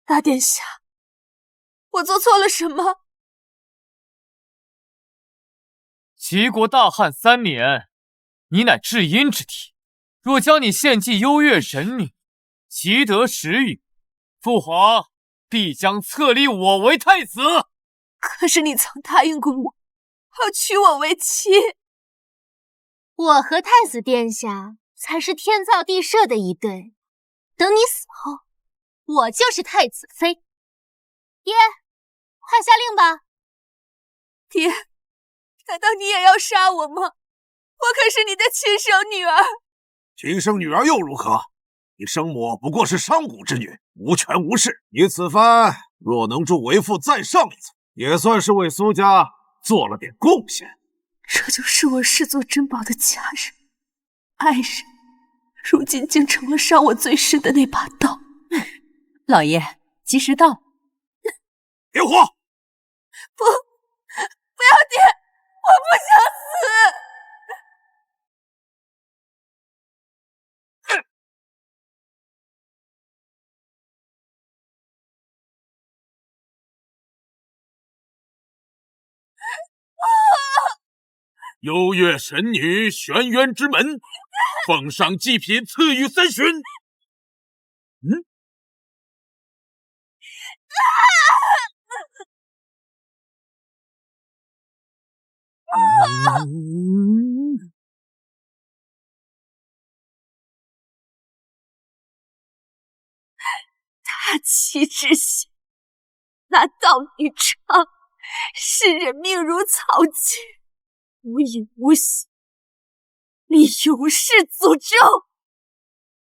大殿下，我做错了什么？齐国大旱3年，你乃至阴之体，若将你献祭幽月神女，其得时雨，父皇必将册立我为太子。可是你曾答应过我，要娶我为妻。我和太子殿下才是天造地设的一对，等你死后，我就是太子妃。爹，快下令吧！爹，难道你也要杀我吗？我可是你的亲生女儿。亲生女儿又如何？你生母不过是商贾之女，无权无势。你此番若能助为父再上一层，也算是为苏家做了点贡献。这就是我视作珍宝的家人、爱人，如今竟成了伤我最深的那把刀。老爷，及时到。别火！不要爹，我不想死。幽月神女玄渊之门，奉上祭品赐予3旬。大齐之心，那道女唱，视人命如草芥，无影无形，立永世诅咒，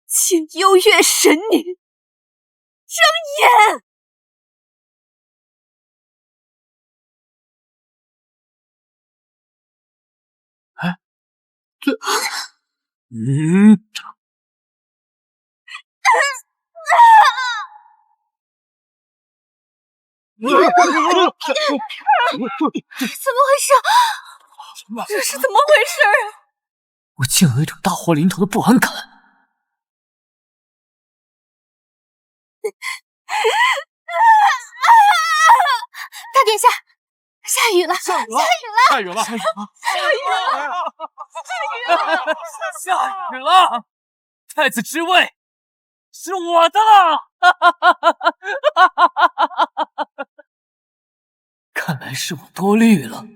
请幽月神女睁眼。怎么回事？这是怎么回事啊？我竟有一种大祸临头的不安感。大殿下，下雨了！下雨了！太子之位是我的了！看来是我多虑了。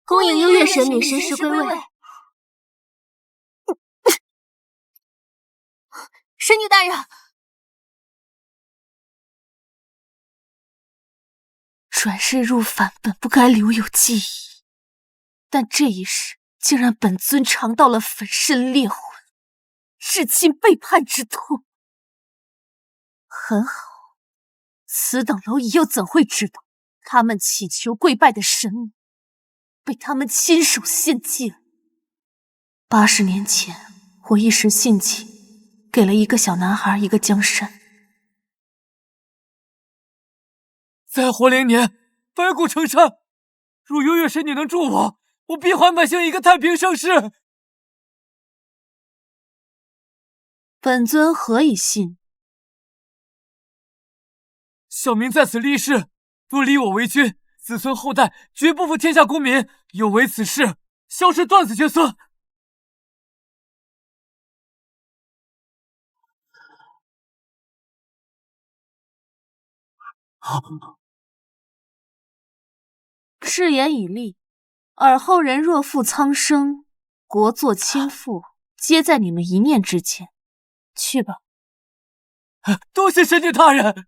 恭迎幽月神女神识归位。神女大人，转世入凡本不该留有记忆，但这一世竟让本尊尝到了粉身裂魂、至亲背叛之痛。很好，此等蝼蚁又怎会知道，他们祈求跪拜的神母被他们亲手献祭了。80年前，我一时兴起，给了一个小男孩一个江山。再活0年，白骨成山。若幽月神女能助我，我必还百姓一个太平盛世。本尊何以信？小民在此立誓，若立我为君，子孙后代绝不负天下公民，有违此事，消失断子绝孙。誓言已立，尔后人若负苍生，国祚倾覆，皆在你们一念之间。去吧。多谢神女大人。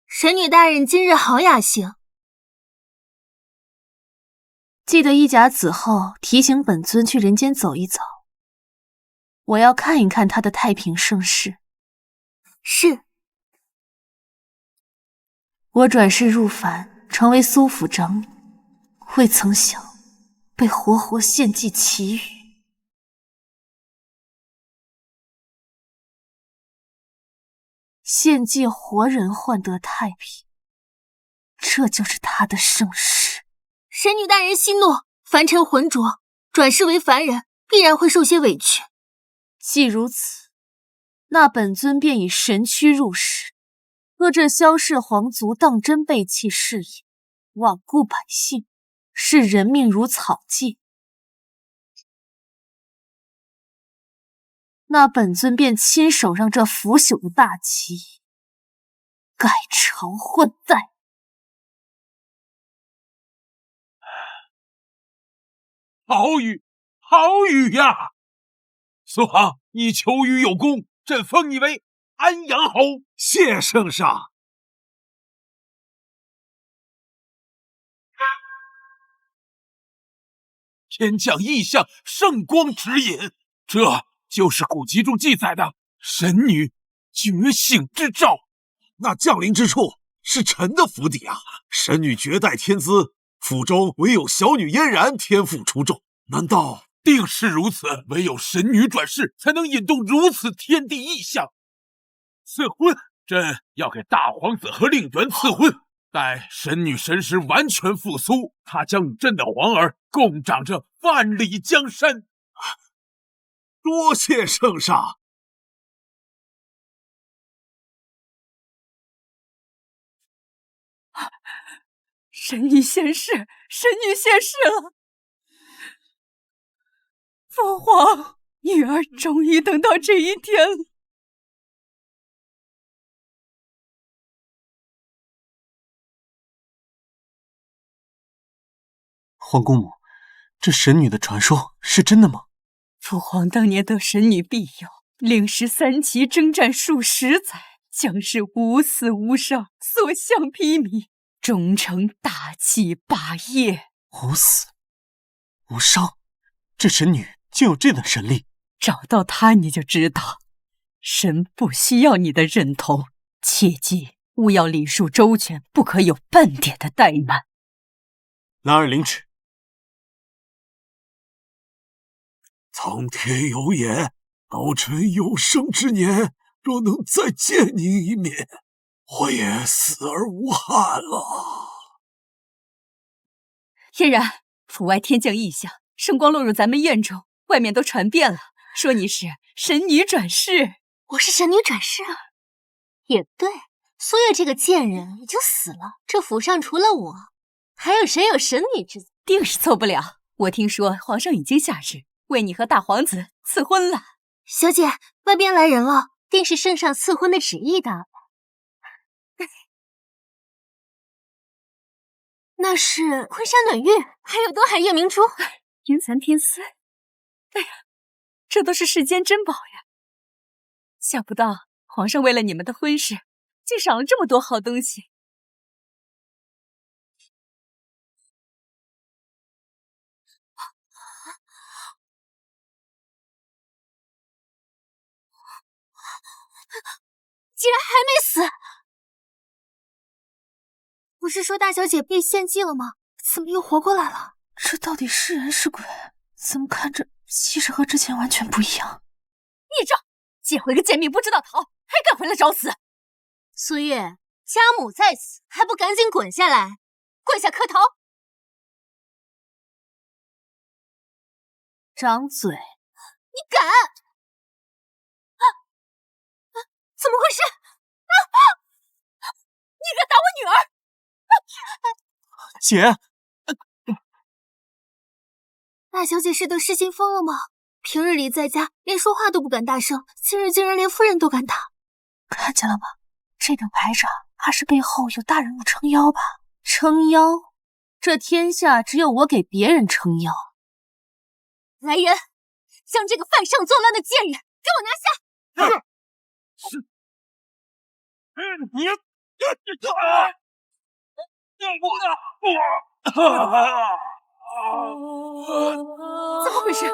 神女大人今日好雅兴，记得一甲子后提醒本尊去人间走一走，我要看一看他的太平盛世。是。我转世入凡，成为苏府长女，未曾想被活活献祭祁瑀。献祭活人换得太平，这就是他的盛世。神女大人息怒，凡尘浑浊，转世为凡人，必然会受些委屈。既如此，那本尊便以神躯入世，若这萧氏皇族当真背弃誓言，罔顾百姓，视人命如草芥，那本尊便亲手让这腐朽的大旗改朝换代。好雨，好雨呀！苏杭，你求雨有功，朕封你为安阳侯。谢圣上。天降异象，圣光指引，这就是古籍中记载的神女觉醒之兆。那降临之处是臣的府邸啊！神女绝代天资，府中唯有小女嫣然天赋出众，难道定是如此？唯有神女转世，才能引动如此天地异象。赐婚，朕要给大皇子和令媛赐婚。待神女神识完全复苏，她将与朕的皇儿共掌着万里江山。多谢圣上。神女现世，神女现世了！父皇，女儿终于等到这一天了。皇姑母，这神女的传说是真的吗？父皇当年得神女庇佑，领十三旗征战数十载，将士无死无伤，所向披靡，终成大器霸业。无死无伤，这神女竟有这等神力？找到她你就知道，神不需要你的认同，切记务要礼数周全，不可有半点的怠慢。兰儿领旨。苍天有眼，老臣有生之年，若能再见您一面，我也死而无憾了。嫣然，府外天降异象，圣光落入咱们院中，外面都传遍了，说你是神女转世。我是神女转世啊？也对，苏月这个贱人已经死了，这府上除了我，还有谁有神女之子？定是错不了。我听说皇上已经下旨为你和大皇子赐婚了。小姐，外边来人了，定是圣上赐婚的旨意的。那是昆山暖玉，还有东海夜明珠，云蚕天丝。哎呀，这都是世间珍宝呀！想不到皇上为了你们的婚事，竟赏了这么多好东西。竟然还没死！不是说大小姐被献祭了吗？怎么又活过来了？这到底是人是鬼？怎么看着气势和之前完全不一样？孽障！借回个贱命不知道逃，还敢回来找死！苏月，家母在此，还不赶紧滚下来，跪下磕头！张嘴！你敢！怎么回事？你敢打我女儿！姐，大小姐是得失心疯了吗？平日里在家连说话都不敢大声，今日竟然连夫人都敢打。看见了吗？这等排场，怕是背后有大人物撑腰吧？撑腰？这天下只有我给别人撑腰。来人，将这个犯上作乱的贱人给我拿下！是，你怎么回事？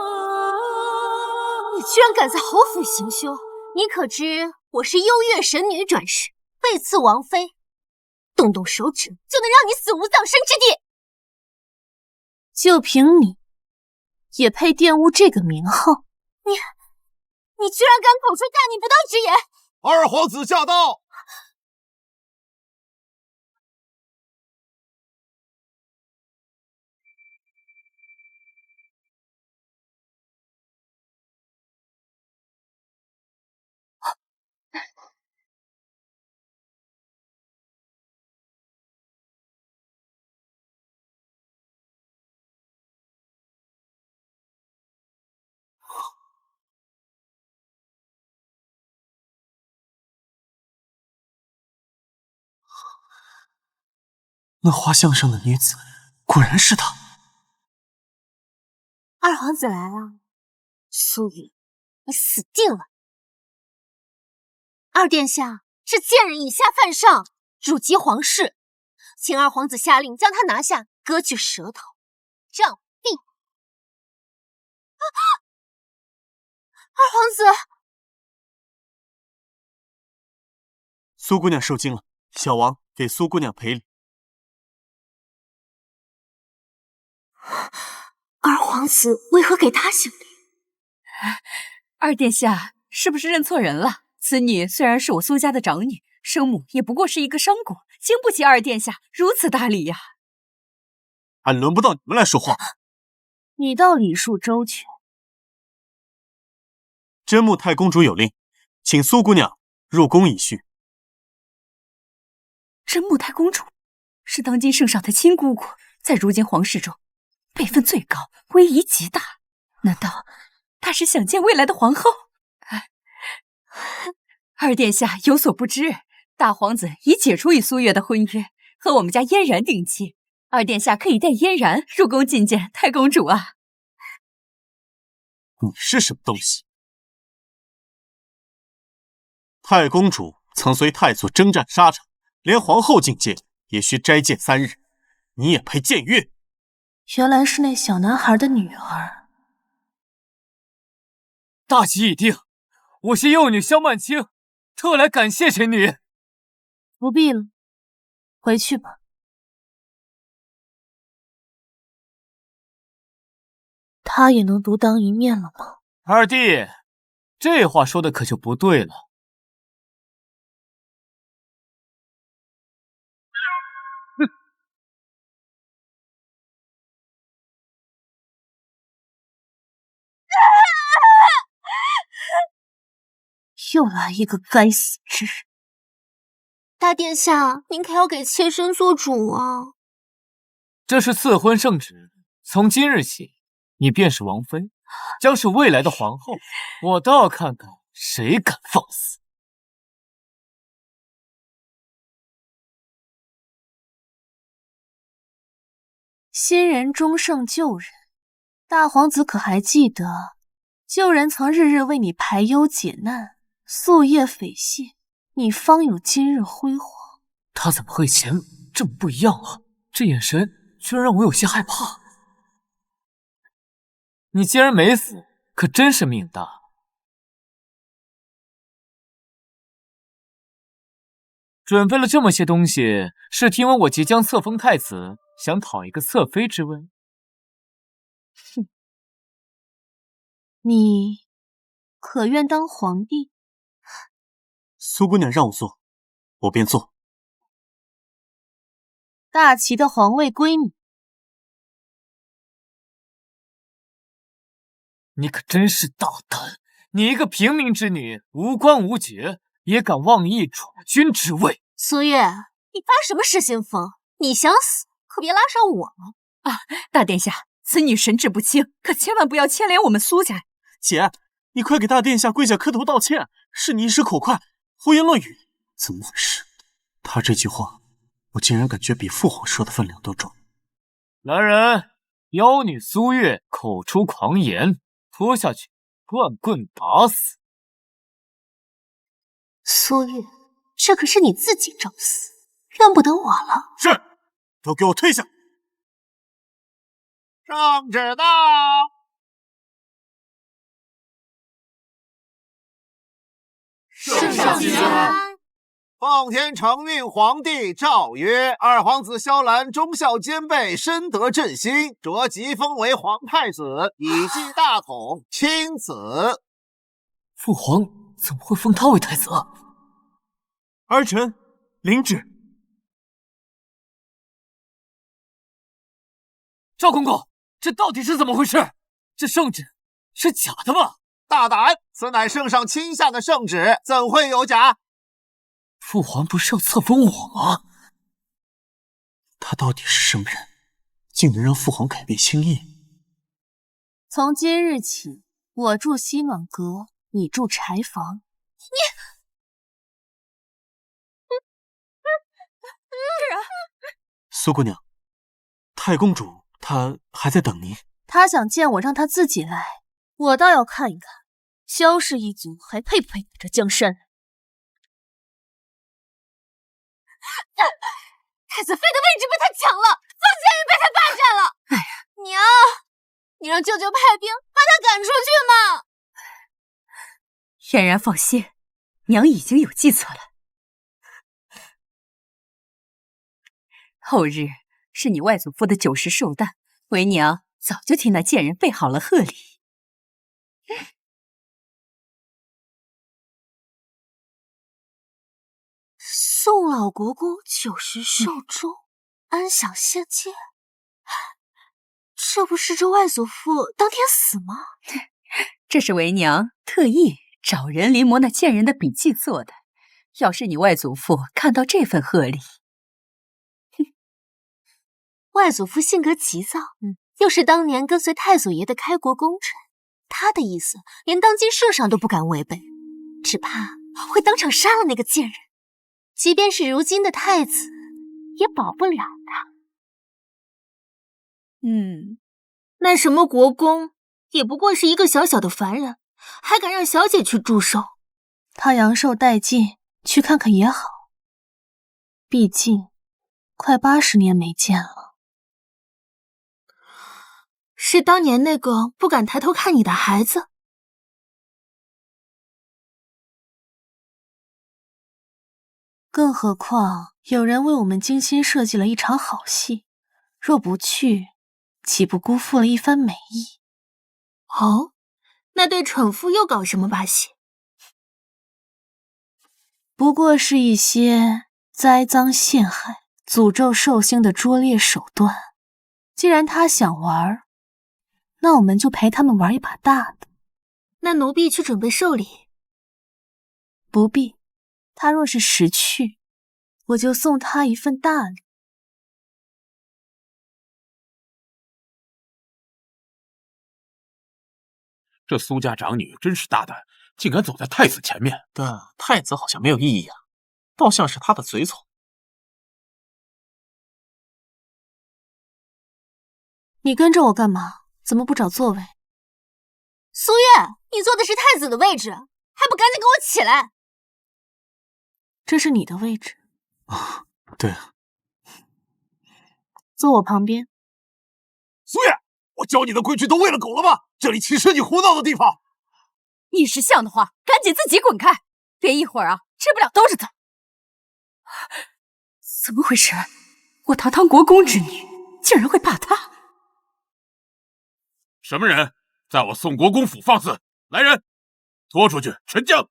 你居然敢在侯府行凶！你可知我是幽月神女转世，被赐王妃，动动手指就能让你死无葬身之地。就凭你，也配玷污这个名号？你居然敢口出大逆不道之言！二皇子驾到！那画像上的女子，果然是她。二皇子来了，苏雨，你死定了！二殿下，这贱人以下犯上，辱及皇室，请二皇子下令将他拿下，割去舌头，杖毙。二皇子，苏姑娘受惊了，小王给苏姑娘赔礼。二皇子为何给他行礼？二殿下是不是认错人了？此女虽然是我苏家的长女，生母也不过是一个商贾，经不起二殿下如此大礼呀。俺轮不到你们来说话。你倒礼数周全。真木太公主有令，请苏姑娘入宫一叙。真木太公主是当今圣上的亲姑姑，在如今皇室中辈分最高，威仪极大。难道她是想见未来的皇后？二殿下有所不知，大皇子已解除与苏月的婚约，和我们家嫣然定亲。二殿下可以带嫣然入宫觐见太公主啊！你是什么东西？太公主曾随太祖征战沙场，连皇后觐见也需斋戒3日，你也配僭越？原来是那小男孩的女儿。大吉已定，我携幼女萧曼青特来感谢神女。不必了，回去吧。他也能独当一面了吗？二弟，这话说的可就不对了。哼！又来一个该死之人！大殿下，您可要给妾身做主啊！这是赐婚圣旨，从今日起，你便是王妃，将是未来的皇后。我倒要看看谁敢放肆！新人终胜旧人，大皇子可还记得，旧人曾日日为你排忧解难，夙夜匪懈，你方有今日辉煌。他怎么和以前这么不一样了？这眼神居然让我有些害怕。你既然没死，可真是命大。准备了这么些东西，是听闻我即将册封太子，想讨一个侧妃之位？哼，你可愿当皇帝？苏姑娘让我做，我便做。大齐的皇位归你。你可真是大胆！你一个平民之女，无官无爵，也敢妄议储君之位？苏月，你发什么失心疯？你想死，可别拉上我了啊！大殿下，此女神志不清，可千万不要牵连我们苏家。姐，你快给大殿下跪下磕头道歉！是你一时口快，胡言乱语。怎么回事？他这句话，我竟然感觉比父皇说的分量都重。来人，妖女苏月口出狂言，拖下去，乱棍打死。苏月，这可是你自己找死，怨不得我了。是，都给我退下！圣旨到！圣上居安。奉天承运皇帝诏曰：二皇子萧兰忠孝兼备，深得朕心，着即封为皇太子，以继大统，钦此。父皇怎么会封他为太子？儿臣领旨。赵公公，这到底是怎么回事？这圣旨是假的吗？大胆！此乃圣上亲下的圣旨，怎会有假？父皇不是要册封我吗？他到底是什么人，竟能让父皇改变心意？从今日起，我住西暖阁，你住柴房。苏姑娘，太公主她还在等您。他想见我，让他自己来。我倒要看一看，萧氏一族还配不配打这江山。太子妃的位置被他抢了，凤仙也被他霸占了。哎呀，娘，你让舅舅派兵把他赶出去嘛！嫣然放心，娘已经有计策了。后日是你外祖父的90寿诞，为娘早就替那贱人备好了贺礼。宋老国公90寿终，安享仙界。这不是这外祖父当天死吗？这是为娘特意找人临摹那贱人的笔记做的。要是你外祖父看到这份贺礼，外祖父性格急躁，又是当年跟随太祖爷的开国功臣，他的意思连当今圣上都不敢违背，只怕会当场杀了那个贱人。即便是如今的太子，也保不了他。那什么国公，也不过是一个小小的凡人，还敢让小姐去祝寿？他阳寿殆尽，去看看也好。毕竟，快80年没见了。是当年那个不敢抬头看你的孩子？更何况，有人为我们精心设计了一场好戏，若不去，岂不辜负了一番美意？哦，那对蠢妇又搞什么把戏？不过是一些栽赃陷害、诅咒寿星的拙劣手段。既然他想玩，那我们就陪他们玩一把大的。那奴婢去准备寿礼。不必。他若是识趣，我就送他一份大礼。这苏家长女真是大胆，竟敢走在太子前面。但太子好像没有异议啊，倒像是他的随从。你跟着我干嘛？怎么不找座位？苏月，你坐的是太子的位置，还不赶紧给我起来！这是你的位置。啊，对啊。坐我旁边。苏月，我教你的规矩都喂了狗了吗？这里岂是你胡闹的地方？你识相的话，赶紧自己滚开，别一会儿吃不了兜着走。怎么回事？我堂堂国公之女，竟然会怕他？什么人在我宋国公府放肆？来人，拖出去沉江！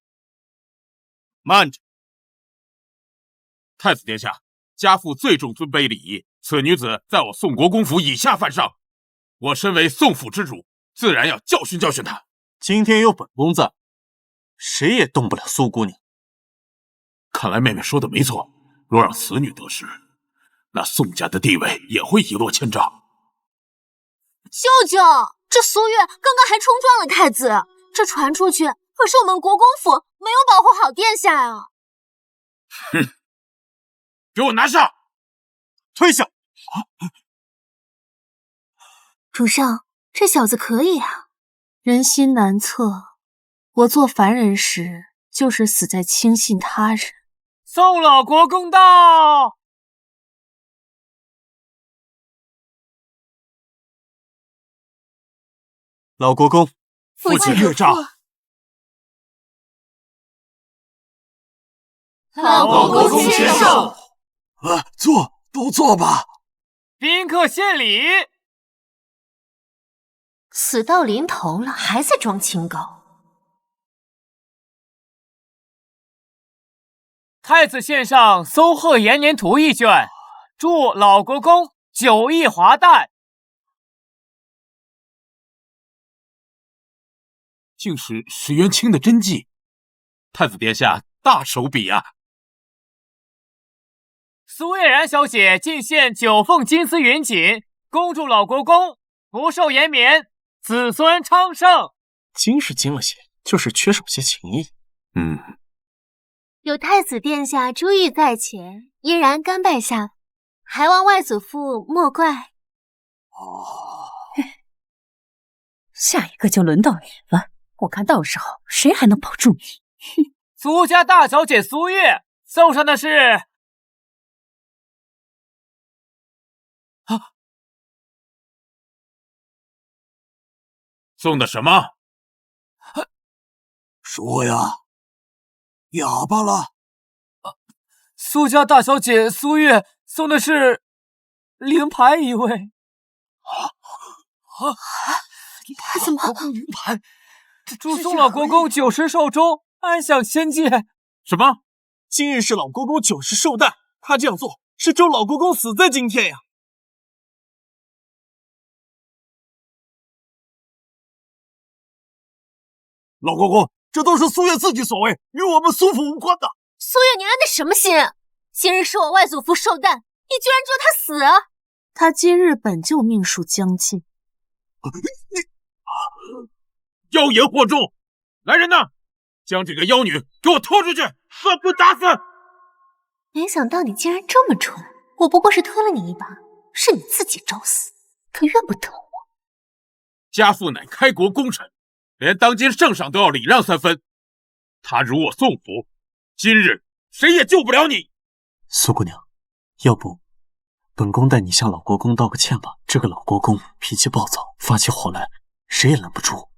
慢着！太子殿下，家父最重尊卑礼仪，此女子在我宋国公府以下犯上，我身为宋府之主，自然要教训教训她。今天有本宫在，谁也动不了苏姑娘。看来妹妹说的没错，若让此女得势，那宋家的地位也会一落千丈。舅舅，这苏月刚刚还冲撞了太子，这传出去，可是我们国公府没有保护好殿下呀！哼！给我拿下！退下！主上，这小子可以啊。人心难测，我做凡人时，就是死在轻信他人。宋老国公到！老国公，父亲岳丈。老国公接受。都坐吧。宾客献礼。死到临头了，还在装清高。太子献上松鹤延年图一卷，祝老国公久益华诞。竟是史元清的真迹，太子殿下大手笔啊！苏月然小姐进献9凤金丝云锦，恭祝老国公福寿延绵，子孙昌盛。精是精了些，就是缺少些情谊。有太子殿下珠玉在前，嫣然甘拜下风，还望外祖父莫怪。下一个就轮到你了，我看到时候谁还能保住你？苏家大小姐苏月送上的是送的什么？说呀，哑巴了。苏家大小姐苏月送的是灵牌一位。他怎么？灵牌，祝宋老国公90寿终，安享仙界。什么？今日是老国公90寿诞，他这样做是咒老国公死在今天呀。老国公，这都是苏月自己所为，与我们苏府无关的。苏月，你安的什么心？今日是我外祖父寿诞，你居然祝他死啊！他今日本就命数将尽。妖言惑众！来人呐，将这个妖女给我拖出去，杀不打死！没想到你竟然这么蠢，我不过是推了你一把，是你自己找死，可怨不得我。家父乃开国功臣，连当今圣上都要礼让3分。他辱我宋府，今日谁也救不了你。苏姑娘，要不本宫带你向老国公道个歉吧。这个老国公脾气暴躁，发起火来谁也拦不住。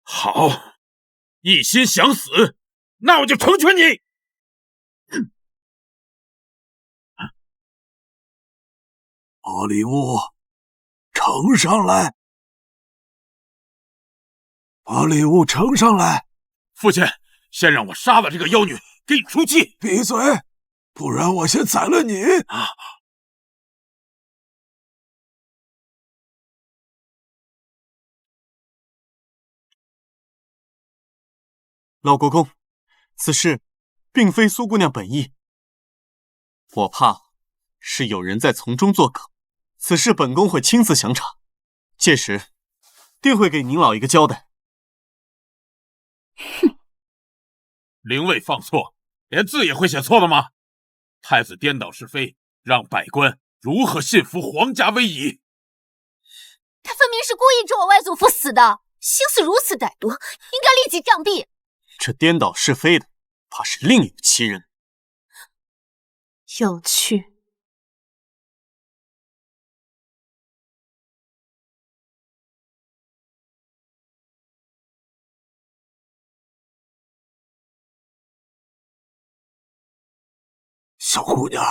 好，一心想死，那我就成全你。把礼物呈上来，把礼物呈上来。父亲，先让我杀了这个妖女，给你出气。闭嘴，不然我先宰了你。老国公，此事并非苏姑娘本意，我怕是有人在从中作梗。此事本宫会亲自详查，届时定会给您老一个交代。哼，灵位放错，连字也会写错了吗？太子颠倒是非，让百官如何信服皇家威仪？他分明是故意咒我外祖父死的，心思如此歹毒，应该立即杖毙。这颠倒是非的，怕是另有其人。有趣。小姑娘，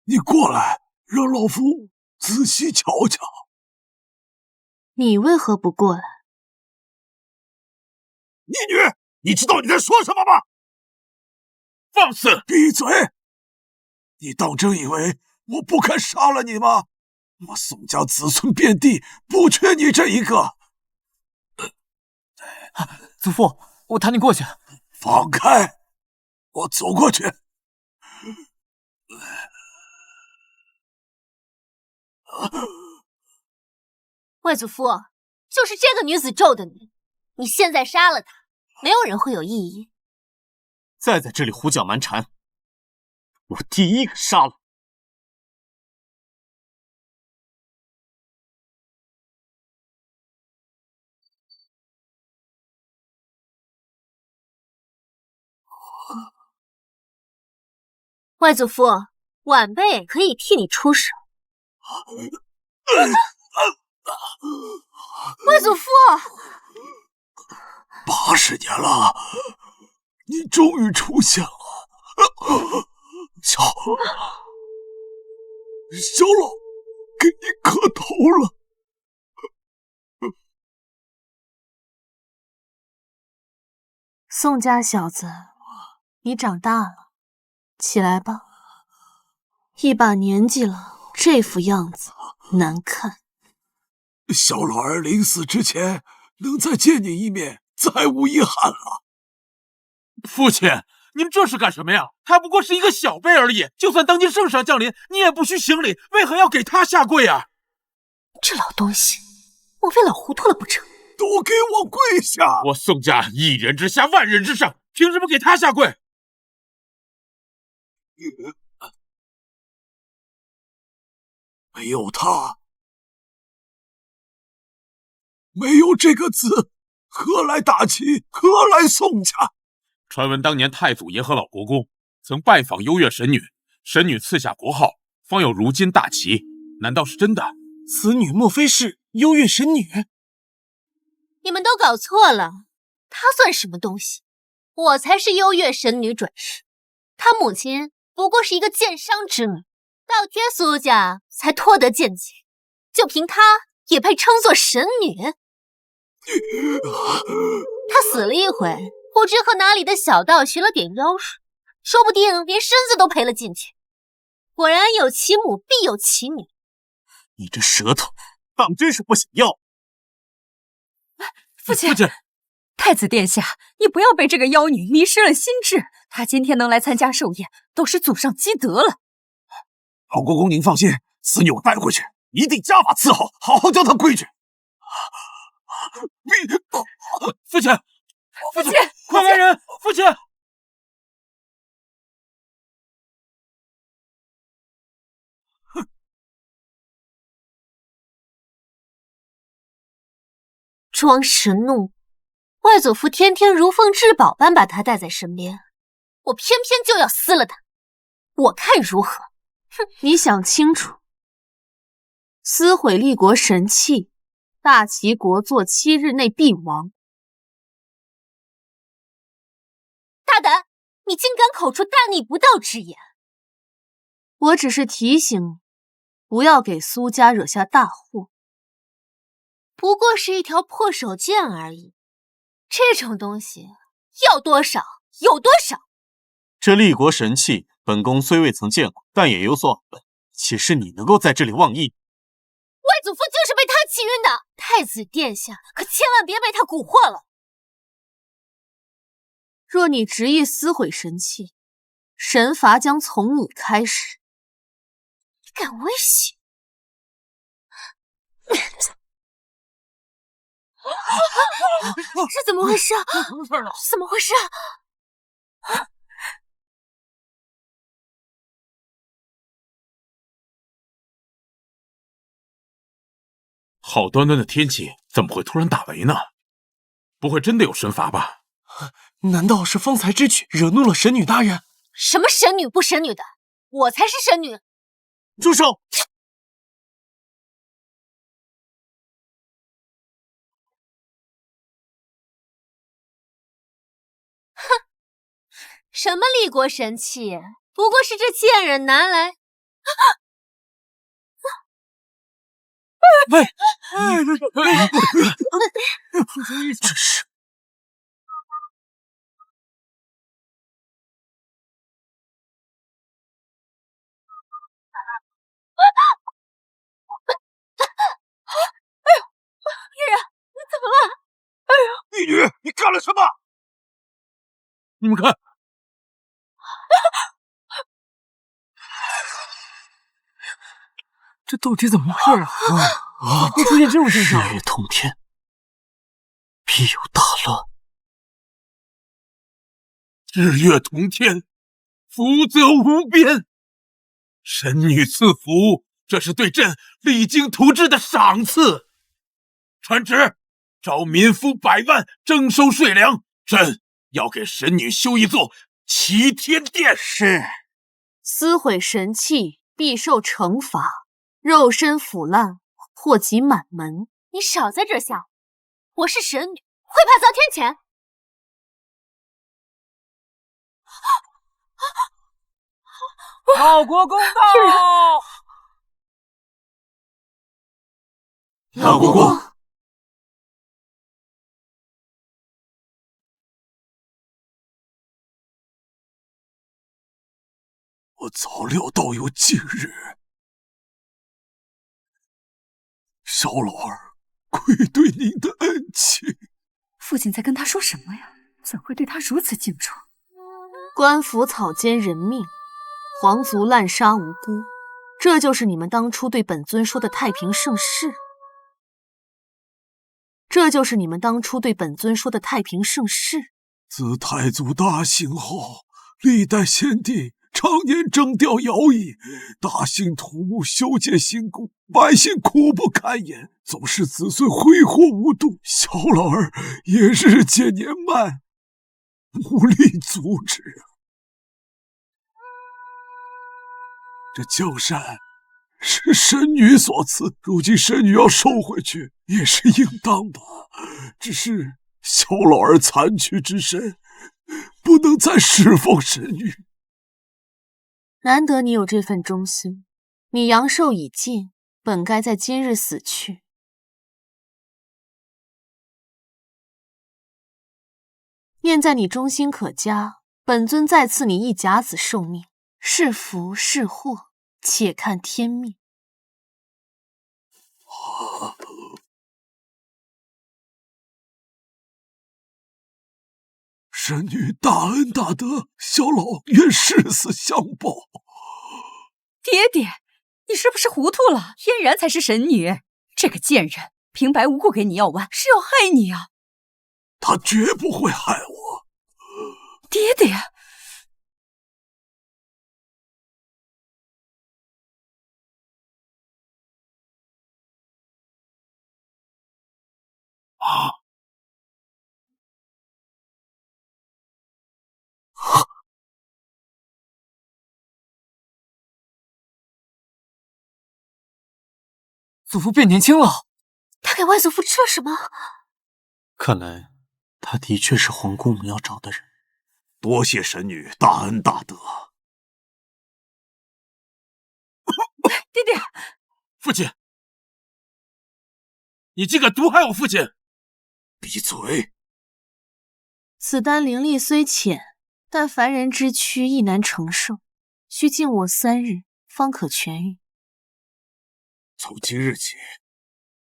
你过来，让老夫仔细瞧瞧。你为何不过来？逆女，你知道你在说什么吗？放肆！闭嘴！你当真以为我不敢杀了你吗？我宋家子孙遍地，不缺你这一个。祖父，我抬你过去。放开！我走过去。外祖父，就是这个女子咒的你，你现在杀了她，没有人会有异议。再在这里胡搅蛮缠，我第一个杀了。外祖父，晚辈可以替你出手。外祖父， 80年了，你终于出现了，小老，给你磕头了。宋家小子，你长大了，起来吧。一把年纪了，这副样子难看。小老儿临死之前能再见你一面，再无遗憾了。父亲，您这是干什么呀？他不过是一个小辈而已，就算当今圣上降临，你也不需行礼，为何要给他下跪啊？这老东西，莫非老糊涂了不成？都给我跪下！我宋家一人之下，万人之上，凭什么给他下跪？没有他，没有这个字，何来大齐？何来宋家？传闻当年太祖爷和老国公曾拜访幽月神女，神女赐下国号，方有如今大齐。难道是真的？此女莫非是幽月神女？你们都搞错了，她算什么东西？我才是幽月神女转世，她母亲不过是一个剑商之女，倒贴苏家才脱得剑籍，就凭她也配称作神女？她死了一回，不知和哪里的小道学了点妖术，说不定连身子都赔了进去。果然有其母必有其女。你这舌头，当真是不想要。父亲，太子殿下，你不要被这个妖女迷失了心智。她今天能来参加寿宴，都是祖上积德了。老国公您放心，此女我带回去，一定加法伺候，好好教她规矩。父亲，父亲，快来人！父亲！装神弄，外祖父天天如奉至宝般把他带在身边，我偏偏就要撕了他，我看如何？哼，你想清楚，撕毁立国神器，大齐国祚7日内必亡。大胆！你竟敢口出大逆不道之言！我只是提醒你，不要给苏家惹下大祸。不过是一条破手剑而已，这种东西要多少有多少。这立国神器，本宫虽未曾见过，但也有所耳闻。岂是你能够在这里妄议？外祖父就是被他气晕的，太子殿下可千万别被他蛊惑了。若你执意撕毁神器，神罚将从你开始。你敢威胁？是怎么回事？怎么回事？好端端的天气，怎么会突然打雷呢？不会真的有神罚吧？难道是方才之举惹怒了神女大人？什么神女不神女的，我才是神女！住手！什么立国神器，不过是这贱人拿来。喂，真是。玉人，你怎么了？玉女，你干了什么？你们看，这到底怎么回事啊？会出现这种现象？日月同天，必有大乱。日月同天，福泽无边。神女赐福，这是对朕励精图治的赏赐。传旨，召民夫100万，征收税粮。朕要给神女修一座齐天殿。是。撕毁神器必受惩罚，肉身腐烂，祸及满门。你少在这笑，我是神女，会怕遭天谴？老国公到！老国公，我早料到有今日。萧老儿，愧对您的恩情。父亲在跟他说什么呀？怎会对他如此敬重？官府草菅人命，皇族滥杀无辜，这就是你们当初对本尊说的太平盛世。这就是你们当初对本尊说的太平盛世。自太祖大幸后，历代先帝常年征调徭役，大兴土木，修建新宫，百姓苦不堪言，总是子孙挥霍无度。小老儿也日渐年迈，无力阻止啊！这江山是神女所赐，如今神女要收回去也是应当的。只是小老儿残躯之身，不能再侍奉神女。难得你有这份忠心，你阳寿已尽，本该在今日死去。念在你忠心可嘉，本尊再赐你一甲子寿命，是福是祸，且看天命。神女大恩大德，小老愿誓死相报。爹爹，你是不是糊涂了？嫣然才是神女，这个贱人平白无故给你药丸，是要害你啊！他绝不会害我。爹爹，祖父变年轻了。他给外祖父吃了什么？看来他的确是皇姑母要找的人。多谢神女大恩大德。爹爹，父亲，你竟敢毒害我父亲！闭嘴！此丹灵力虽浅，但凡人之躯亦难承受，需静卧3日方可痊愈。从今日起，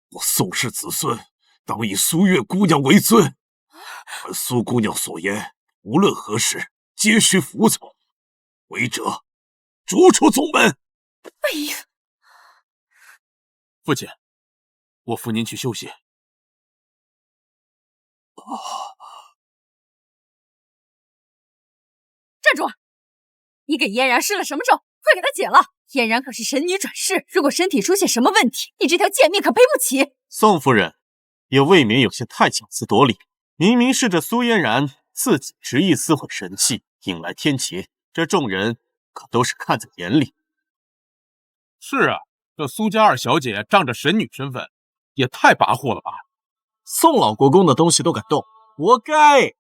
我宋氏子孙当以苏月姑娘为尊。按苏姑娘所言，无论何时皆需服从，违者逐出宗门。哎呀，父亲，我扶您去休息。站住！你给嫣然施了什么咒？快给她解了！嫣然可是神女转世，如果身体出现什么问题，你这条贱命可赔不起。宋夫人也未免有些太强词夺理，明明是这苏嫣然自己执意撕毁神器，引来天劫，这众人可都是看在眼里。是啊，这苏家二小姐仗着神女身份，也太跋扈了吧！宋老国公的东西都敢动，活该！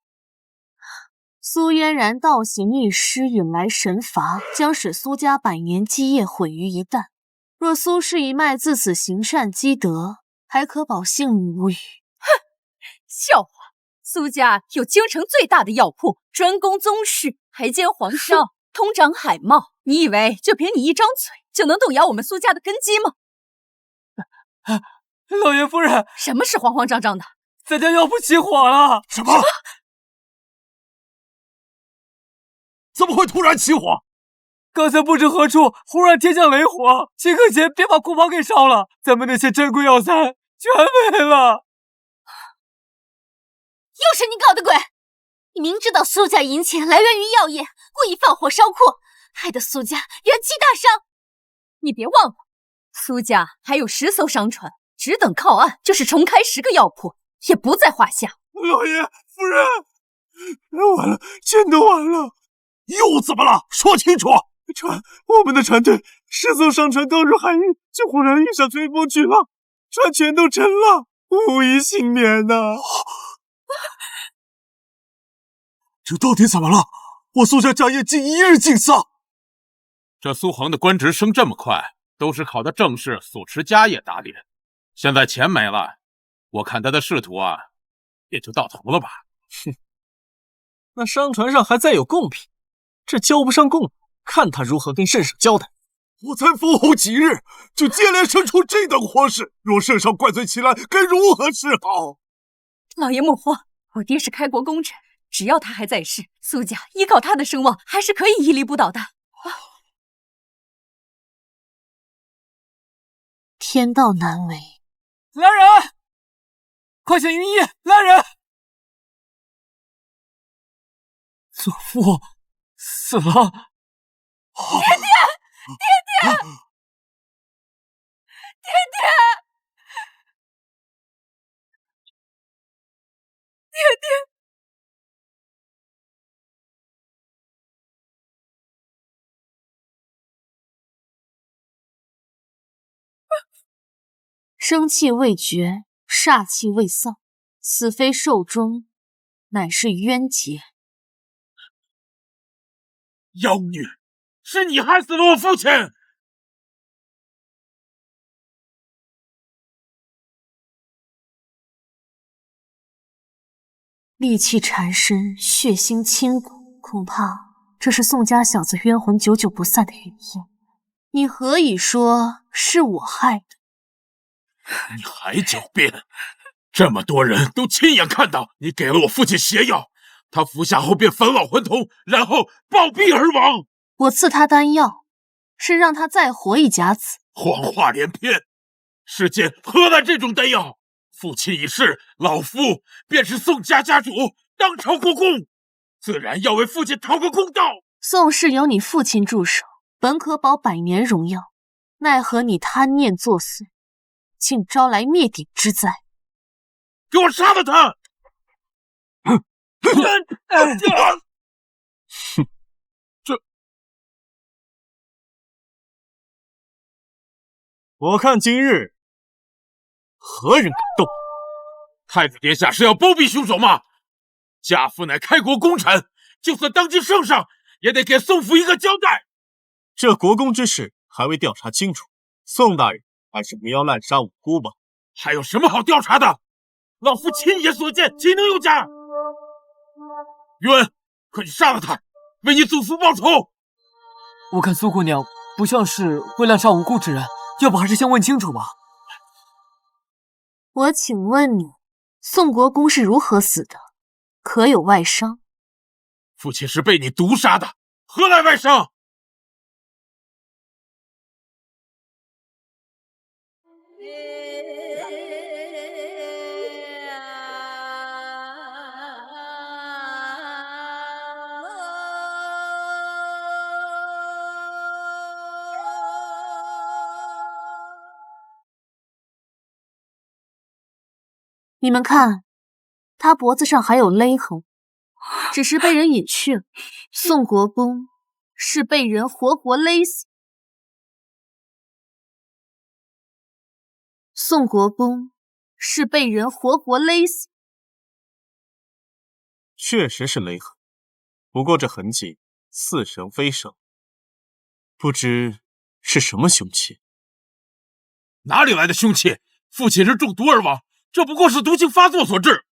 苏嫣然倒行逆施，引来神罚，将使苏家100年基业毁于一旦。若苏氏一脉自此行善积德，还可保性命无虞。哼，笑话！苏家有京城最大的药铺，专攻宗室，还兼皇商，通掌海贸。你以为就凭你一张嘴就能动摇我们苏家的根基吗？老爷夫人，什么是慌慌张张的？咱家药铺起火了！什么？怎么会突然起火？刚才不知何处忽然天降雷火，顷刻间便把库房给烧了，咱们那些珍贵药材全没了。又是你搞的鬼！你明知道苏家银钱来源于药业，故意放火烧库，害得苏家元气大伤。你别忘了，苏家还有10艘商船，只等靠岸，就是重开10个药铺，也不在话下。老爷夫人，完了，全都完了。又怎么了？说清楚！我们的船队10艘商船刚入海域，就忽然遇上吹风巨浪，船全都沉了，无一幸免呐！这到底怎么了？我苏家家业竟1日尽丧！这苏杭的官职升这么快，都是考的正式所持家业打脸。现在钱没了，我看他的仕途啊，也就到头了吧。哼，那商船上还载有贡品，这交不上贡，看他如何跟圣上交代。我才封侯几日，就接连生出这等祸事，若圣上怪罪起来，该如何是好？老爷莫慌，我爹是开国功臣，只要他还在世，苏家依靠他的声望，还是可以屹立不倒的。天道难违。来人，快请云衣！来人！祖父死了。爹爹！爹爹！爹爹！爹爹！生气未绝，煞气未丧，此非寿终，乃是冤结。妖女，是你害死了我父亲！戾气缠身，血腥侵骨，恐怕这是宋家小子冤魂久久不散的原因。你何以说是我害的？你还狡辩！这么多人都亲眼看到你给了我父亲邪药，他服下后便返老还童，然后暴毙而亡。我赐他丹药，是让他再活一甲子。谎话连篇，世间何来这种丹药？父亲已逝，老夫便是宋家家主，当朝国公，自然要为父亲讨个公道。宋氏有你父亲驻守，本可保百年荣耀，奈何你贪念作祟，竟招来灭顶之灾！给我杀了他！我看今日何人敢动？太子殿下是要包庇凶手吗？家父乃开国功臣，就算当今圣上，也得给宋府一个交代。这国公之事还未调查清楚，宋大人还是不要滥杀无辜吧。还有什么好调查的？老夫亲眼所见，岂能有假？宇文，快去杀了他，为你祖父报仇！我看苏姑娘不像是会滥杀无辜之人，要不还是先问清楚吧。我请问你，宋国公是如何死的？可有外伤？父亲是被你毒杀的，何来外伤？你们看，他脖子上还有勒痕，只是被人隐去了。宋国公是被人活活勒死。宋国公是被人活活勒死。确实是勒痕，不过这痕迹似神非神，不知是什么凶器。哪里来的凶器？父亲是中毒而亡，这不过是毒性发作所致。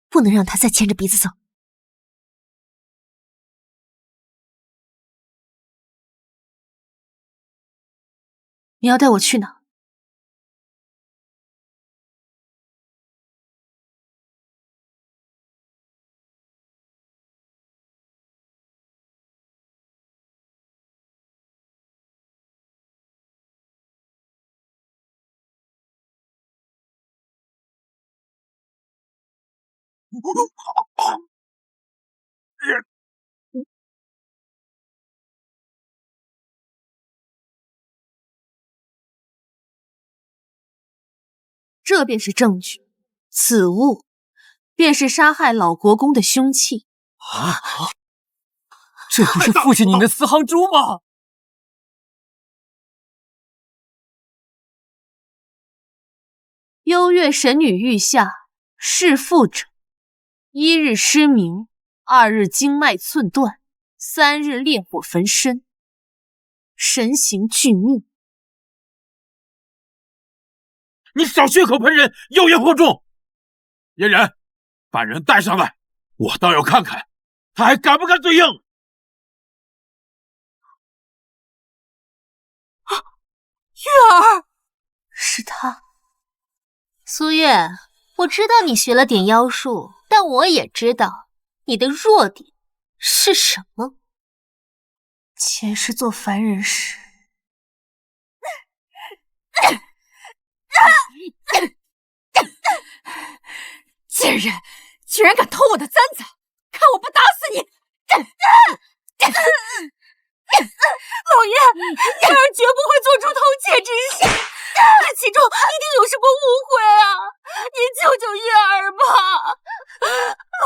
不能让他再牵着鼻子走。你要带我去哪？这便是证据，此物便是杀害老国公的凶器。这不是父亲你的四行珠吗？幽月神女御下，弑父者，1日失明，2日经脉寸断，3日烈火焚身，神形巨怒。你少血口喷人，有言惑众！嫣然，把人带上来，我倒要看看他还敢不敢嘴硬。月儿，是他。苏月，我知道你学了点妖术，但我也知道你的弱点是什么。前世做凡人时，贱人，居然敢偷我的簪子，看我不打死你！老爷，月儿绝不会做出偷窃之事，这其中一定有什么误会啊！您救救月儿吧！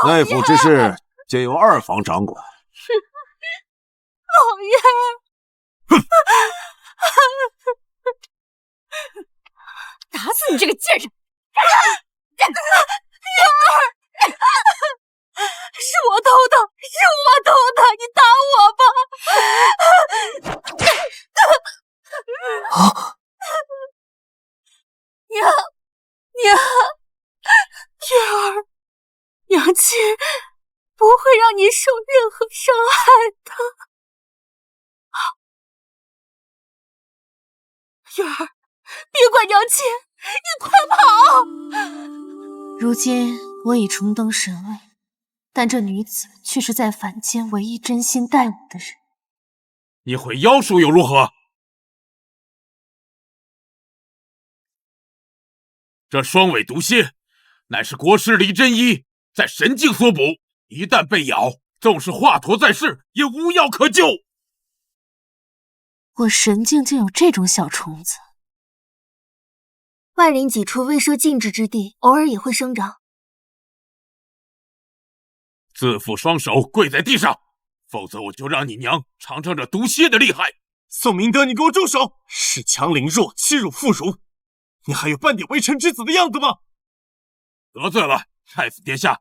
内府之事皆由二房掌管。老爷，打死你这个贱人！月儿，是我偷的，是我偷的，你打我吧！啊！娘，月儿，娘亲不会让你受任何伤害的。月儿，别管娘亲，你快跑！如今我已重登神位，但这女子却是在凡间唯一真心待我的人。你会妖术又如何？这双尾毒蝎乃是国师李真一在神境所捕，一旦被咬，纵是华佗在世，也无药可救。我神境竟有这种小虫子？万灵几处未设禁制之地，偶尔也会生长。自负双手跪在地上，否则我就让你娘尝尝这毒蝎的厉害。宋明德，你给我住手！恃强凌弱，欺辱妇孺，你还有半点为臣之子的样子吗？得罪了太子殿下，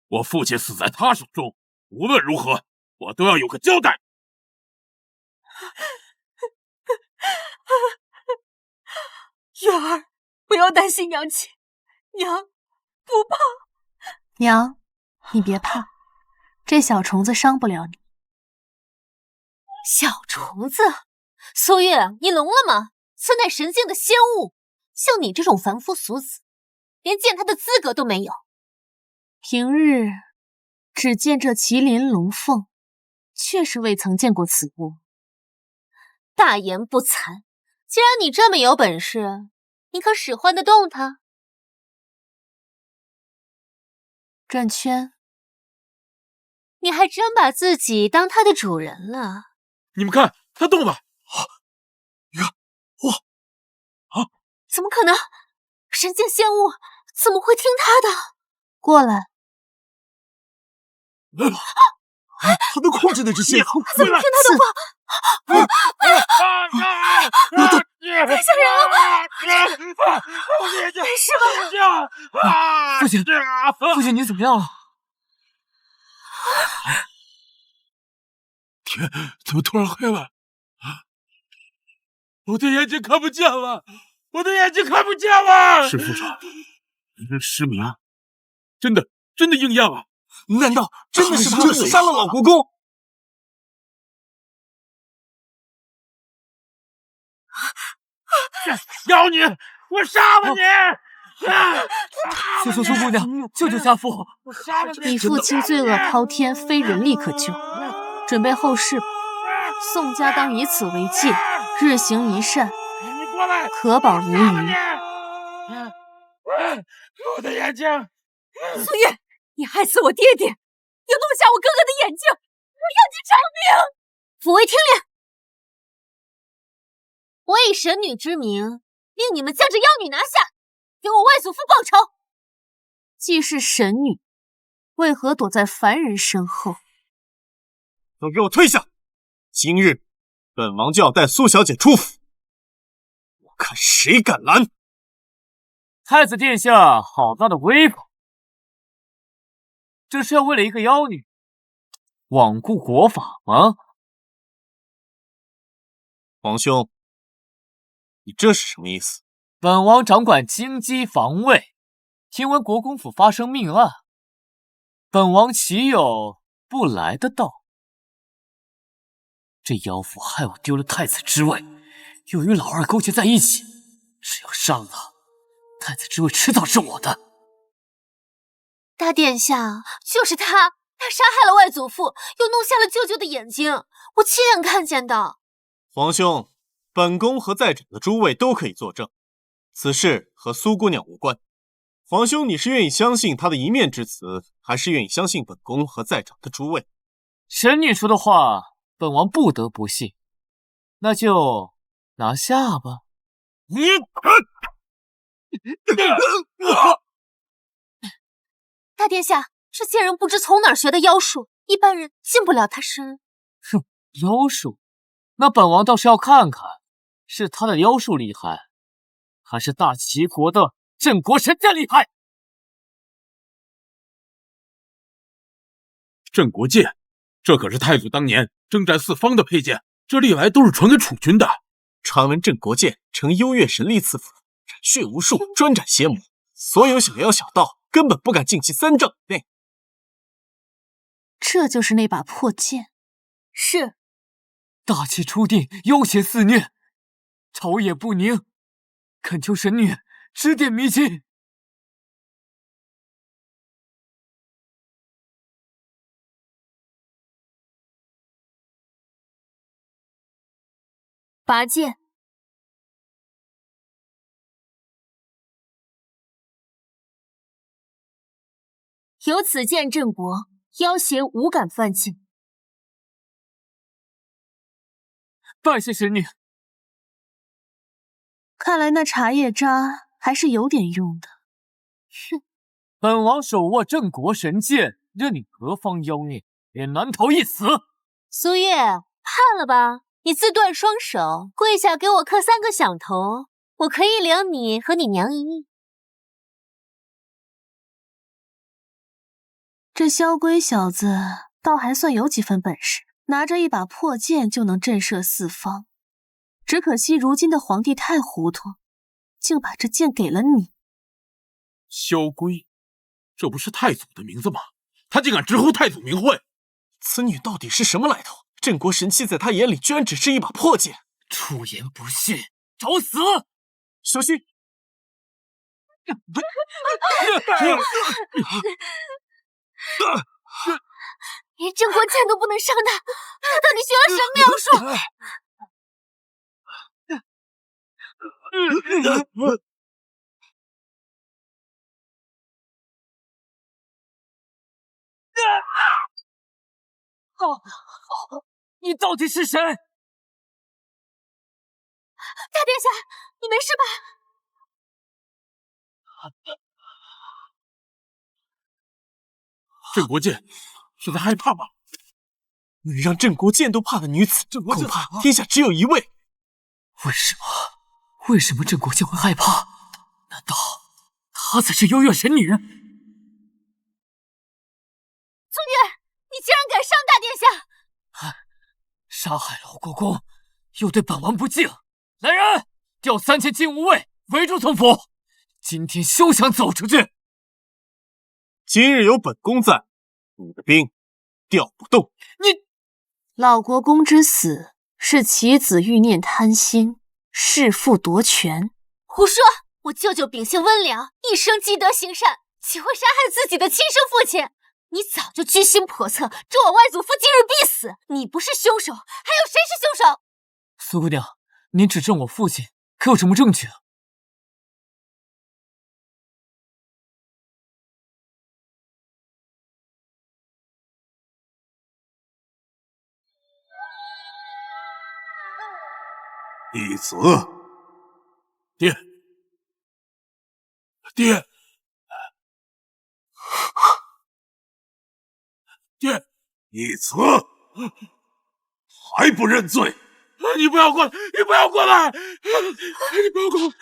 我父亲死在他手中，无论如何，我都要有个交代。月儿，不要担心娘亲，娘不怕。娘，你别怕，这小虫子伤不了你。小虫子，苏月，你聋了吗？此乃神境的仙物，像你这种凡夫俗子，连见它的资格都没有。平日只见这麒麟龙凤，确实未曾见过此物。大言不惭，既然你这么有本事，你可使唤得动它？转圈，你还真把自己当它的主人了。你们看，它动了！怎么可能？神境仙物怎么会听他的？过来。他能控制那只蝎子，怎么听他的话？太吓人了！没事吧？父亲，你怎么样了？天怎么突然黑了？我的眼睛看不见了！我的眼睛看不见了！是副手，你这失明，真的应验了。难道真的是他杀了老国公？要你，我杀了你！苏姑娘，救救家父！你父亲罪恶滔天，非人力可救，准备后事吧。宋家当以此为戒，日行一善，可保无虞。我的眼睛！苏月，你害死我爹爹，又弄瞎我哥哥的眼睛，我要你偿命！抚为天令，我以神女之名，令你们将这妖女拿下，给我外祖父报仇。既是神女，为何躲在凡人身后？都给我退下！今日本王就要带苏小姐出府，我看谁敢拦！太子殿下好大的威风！这是要为了一个妖女罔顾国法吗？皇兄，你这是什么意思？本王掌管京畿防卫，听闻国公府发生命案，本王岂有不来的道？这妖妇害我丢了太子之位，又与老二勾结在一起，只要杀了他，太子之位迟早是我的。大殿下，就是他杀害了外祖父，又弄瞎了舅舅的眼睛，我亲眼看见的。皇兄，本宫和在场的诸位都可以作证，此事和苏姑娘无关。皇兄，你是愿意相信他的一面之词，还是愿意相信本宫和在场的诸位？神女说的话，本王不得不信，那就拿下吧。大殿下，这贱人不知从哪儿学的妖术，一般人进不了他身。哼，妖术？那本王倒是要看看，是他的妖术厉害，还是大齐国的镇国神剑厉害？镇国剑，这可是太祖当年征战四方的佩剑，这历来都是传给楚军的。传闻镇国剑呈优越神力赐福，斩血无数，专斩邪魔，所有小妖小道根本不敢近其3丈以内。这就是那把破剑。是。大气初定，妖邪肆虐，朝野不宁，恳求神女指点迷津。拔剑。有此剑镇国，妖邪无敢犯境。拜谢神女。看来那茶叶渣还是有点用的。哼，本王手握镇国神剑，任你何方妖孽也难逃一死。苏月，怕了吧？你自断双手，跪下给我磕3个响头，我可以领你和你娘一命。这萧规小子倒还算有几分本事，拿着一把破剑就能震慑四方。只可惜如今的皇帝太糊涂，竟把这剑给了你。萧规，这不是太祖的名字吗？他竟敢直呼太祖名讳，此女到底是什么来头？镇国神器在他眼里居然只是一把破剑。出言不逊，找死！小心！连镇国剑都不能伤他，他到底学了什么妖术？你到底是谁？大殿下，你没事吧？镇国剑是在害怕吗？能让镇国剑都怕的女子，恐怕天下只有一位。为什么镇国剑会害怕？难道她才是优越神女？苏月，你竟然敢伤大殿下！杀害老国公，又对本王不敬，来人，调3000禁无卫围住村府，今天休想走出去。今日有本宫在，你的兵调不动。老国公之死是其子欲念贪心，弑父夺权。胡说！我舅舅秉性温良，一生积德行善，岂会杀害自己的亲生父亲？你早就居心叵测，助我外祖父今日必死！你不是凶手，还有谁是凶手？苏姑娘，您指证我父亲，可有什么证据啊？义子，爹，爹，爹，义子，还不认罪？你不要过来！你不要过来！你不要过来！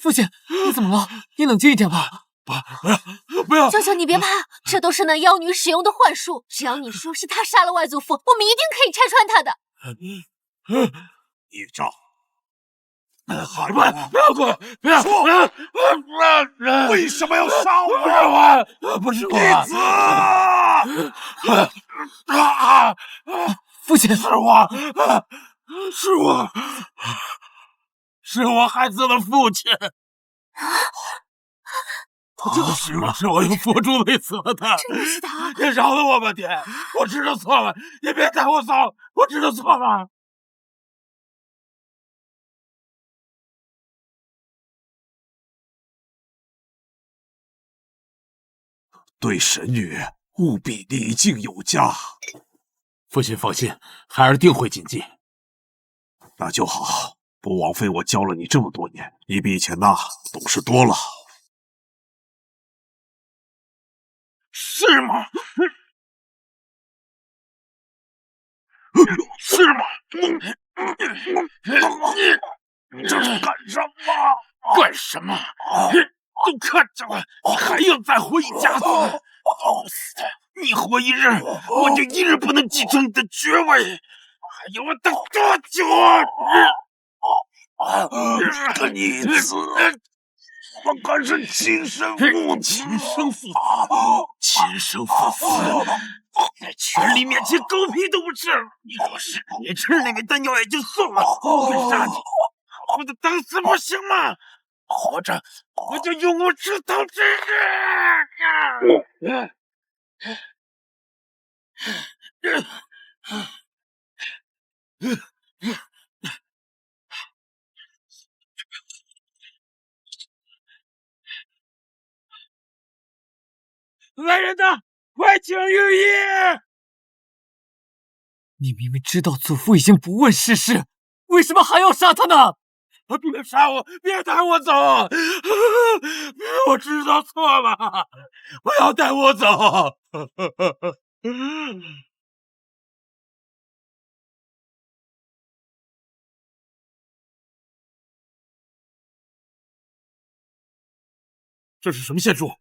父亲，你怎么了？你冷静一点吧。不不要！舅舅你别怕，这都是那妖女使用的幻术，只要你说是她杀了外祖父，我们一定可以拆穿她的。孽障！不要过！不要！为什么要杀我？不是我！逆子！父亲，是我孩子的父亲。是我用佛珠勒死了他。真的是他！你饶了我吧，爹！我知道错了，你别带我走，我知道错了。对神女务必礼敬有加。父亲放心，孩儿定会谨记。那就好，不枉费我教了你这么多年，你比以前懂事多了。是吗？是吗？你这是干什么？干什么？都看着了，你还要再活一家子？好死的！你活一日，我就一日不能继承你的爵位，还要我等多久啊？这个逆子，我可是亲生父亲，亲生父死，在权力面前狗屁都不吃。你若是你吃那味丹药也就算了，我杀你，好好的等死不行吗？活着我就永无出头之日。来人呐，快请御医！你明明知道祖父已经不问世事，为什么还要杀他呢？别杀我，别带我走！我知道错了，不要带我走！这是什么线术？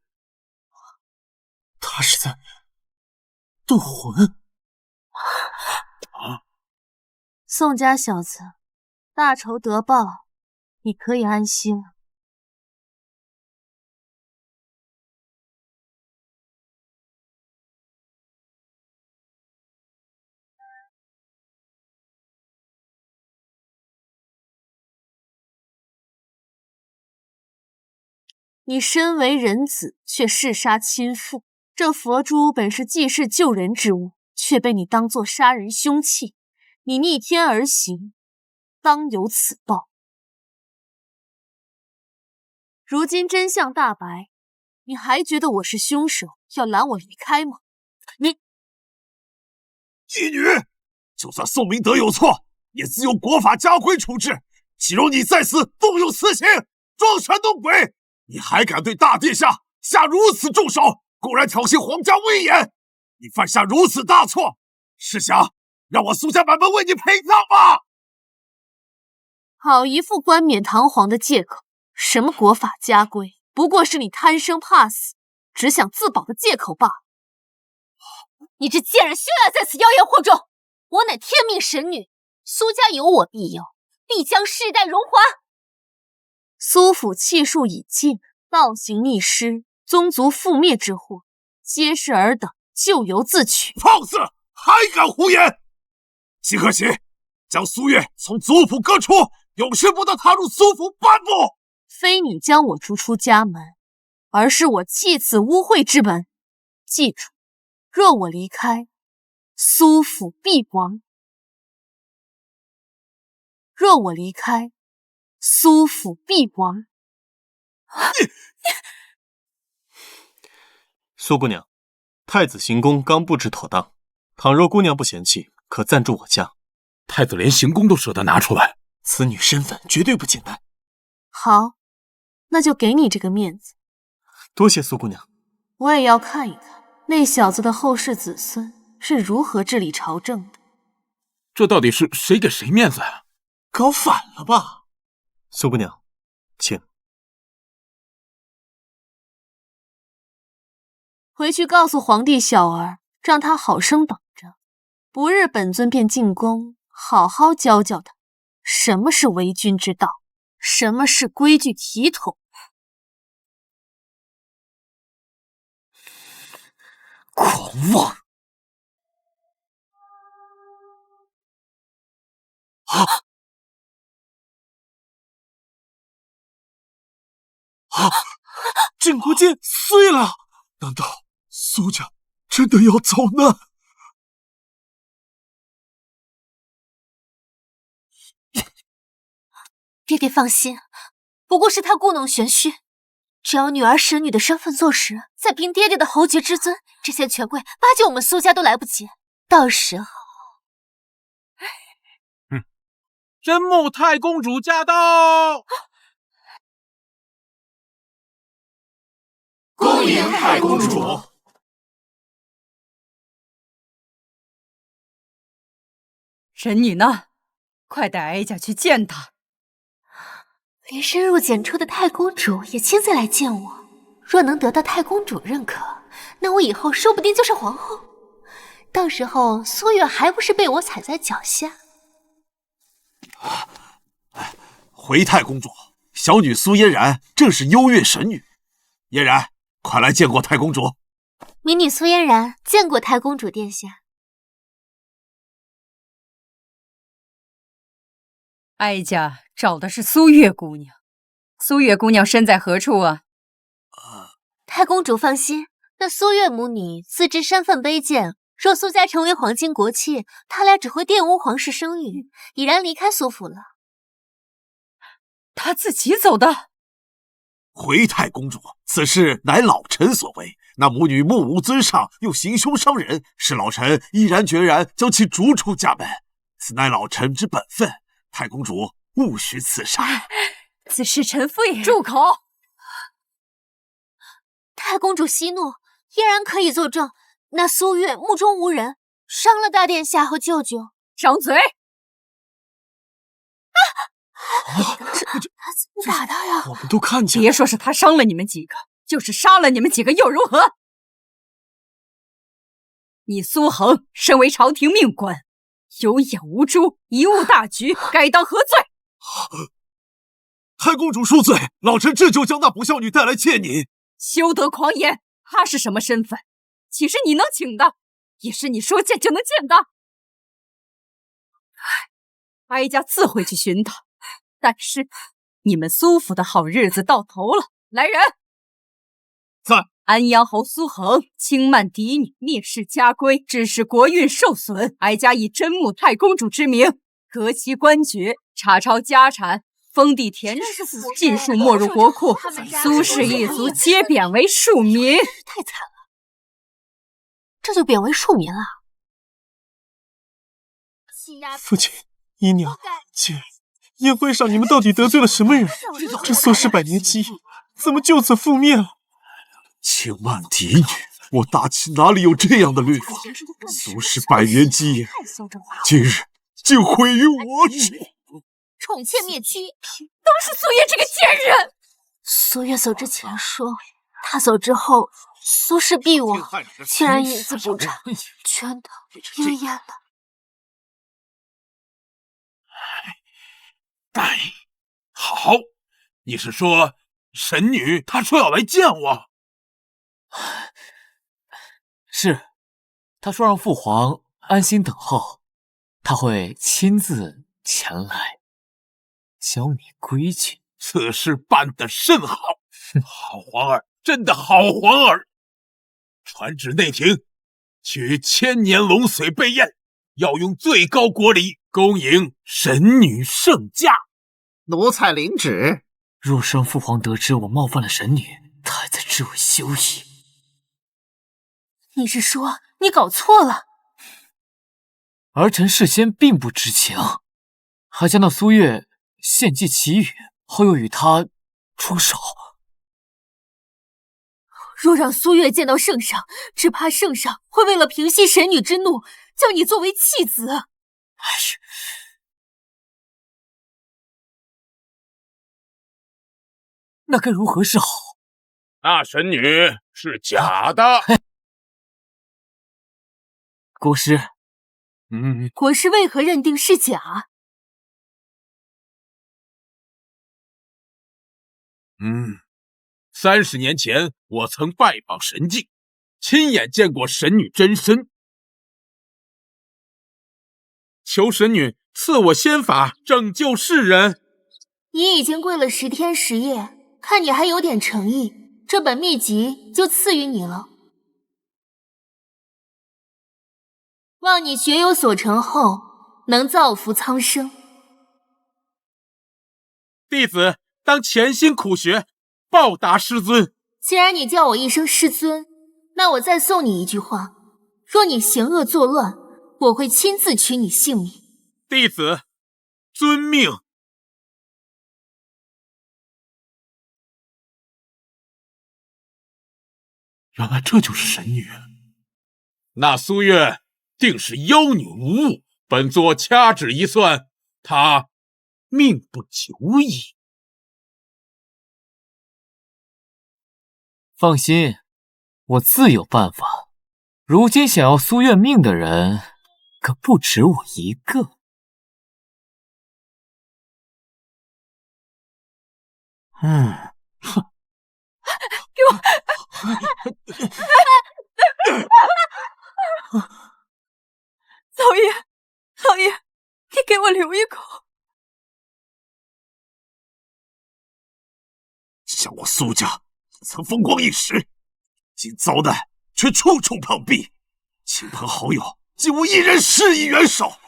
他是在斗魂啊！宋家小子，大仇得报，你可以安心了。你身为人子，却弑杀亲父。这佛珠本是济世救人之物，却被你当作杀人凶器。你逆天而行，当有此报。如今真相大白，你还觉得我是凶手，要拦我离开吗？义女，就算宋明德有错，也自有国法家规处置，岂容你在此动用私刑，装神弄鬼？你还敢对大殿下下如此重手，公然挑衅皇家威严！你犯下如此大错，是想让我苏家满门为你陪葬吗？好一副冠冕堂皇的借口，什么国法家规，不过是你贪生怕死，只想自保的借口罢了。你这贱人休要在此妖言惑众！我乃天命神女，苏家有我庇佑，必将世代荣华。苏府气数已尽，倒行逆施，宗族覆灭之祸，皆是尔等咎由自取。放肆！还敢胡言！齐可喜，将苏月从族谱革除，永世不得踏入苏府半步。非你将我逐出家门，而是我弃此污秽之门。记住，若我离开，苏府必亡。若我离开，苏府必亡。苏姑娘，太子行宫刚布置妥当，倘若姑娘不嫌弃，可暂住我家。太子连行宫都舍得拿出来，此女身份绝对不简单。好，那就给你这个面子。多谢苏姑娘。我也要看一看那小子的后世子孙是如何治理朝政的。这到底是谁给谁面子啊？搞反了吧？苏姑娘，请。回去告诉皇帝小儿，让他好生等着，不日本尊便进宫，好好教教他什么是为君之道，什么是规矩体统。狂妄！镇国剑碎了！难道苏家真的要遭难？爹爹放心，不过是他故弄玄虚。只要女儿神女的身份坐实，再凭爹爹的侯爵之尊，这些权贵巴结我们苏家都来不及。到时候，真木太公主驾到！恭迎太公主。神女呢？快带哀家去见她。连深入简出的太公主也亲自来见我。若能得到太公主认可，那我以后说不定就是皇后。到时候苏月还不是被我踩在脚下？回太公主，小女苏嫣然正是幽月神女。嫣然，快来见过太公主。民女苏嫣然见过太公主殿下。哀家找的是苏月姑娘，苏月姑娘身在何处啊？太公主放心，那苏月母女自知身份卑贱，若苏家成为皇亲国戚，她俩只会玷污皇室声誉，已然离开苏府了。她自己走的？回太公主，此事乃老臣所为。那母女目无尊上，又行凶伤人，是老臣毅然决然将其逐出家门，此乃老臣之本分。太公主勿许此杀。此事臣妇也……住口！太公主息怒，嫣然可以作证，那苏月目中无人，伤了大殿下和舅舅。张嘴！他怎么打他呀？我们都看见了。别说是他伤了你们几个，就是杀了你们几个又如何？你苏恒身为朝廷命官，有眼无珠，贻误大局，该当何罪？太公主恕罪，老臣这就将那不孝女带来见您。休得狂言！她是什么身份？岂是你能请的？也是你说见就能见的？哀家自会去寻她，但是你们苏府的好日子到头了。来人！在。安阳侯苏恒轻慢嫡女，蔑视家规，致使国运受损。哀家以真木太公主之名，革其官爵，查抄家产，封地田氏，尽数没入国库。苏氏一族皆贬为庶民。太惨了，这就贬为庶民了。父亲、姨娘、姐，宴会上你们到底得罪了什么人？这苏氏百年基业怎么就此覆灭了？轻慢嫡女，我大齐哪里有这样的律法？苏氏百年基业，今日竟毁于我手！宠妾灭妻，都是苏月这个贱人！苏月走之前说，他走之后，苏氏必亡，竟然一字不差，全都应验了。哎，好，你是说神女她说要来见我？是，他说让父皇安心等候，他会亲自前来教你规矩。此事办得甚好，好皇儿，真的好皇儿！传旨内廷，取千年龙髓备宴，要用最高国礼恭迎神女圣驾。奴才领旨。若是让父皇得知我冒犯了神女，他还在质问休矣。你是说你搞错了？儿臣事先并不知情，还将那苏月献祭祈雨，后又与他出手。若让苏月见到圣上，只怕圣上会为了平息神女之怒，将你作为弃子。哎呀！那该如何是好？那神女是假的。国师，国师为何认定是假？30年前，我曾拜访神境，亲眼见过神女真身。求神女赐我仙法，拯救世人。你已经跪了10天10夜，看你还有点诚意，这本秘籍就赐予你了。望你学有所成后，能造福苍生。弟子当潜心苦学，报答师尊。既然你叫我一声师尊，那我再送你一句话：若你行恶作乱，我会亲自取你性命。弟子遵命。原来这就是神女，那苏月定是妖女无误。本座掐指一算，她命不久矣。放心，我自有办法。如今想要苏月命的人，可不止我一个。给我！老爷，老爷，你给我留一口。想我苏家曾风光一时，今遭难却处处碰壁，亲朋好友竟无一人施以援手。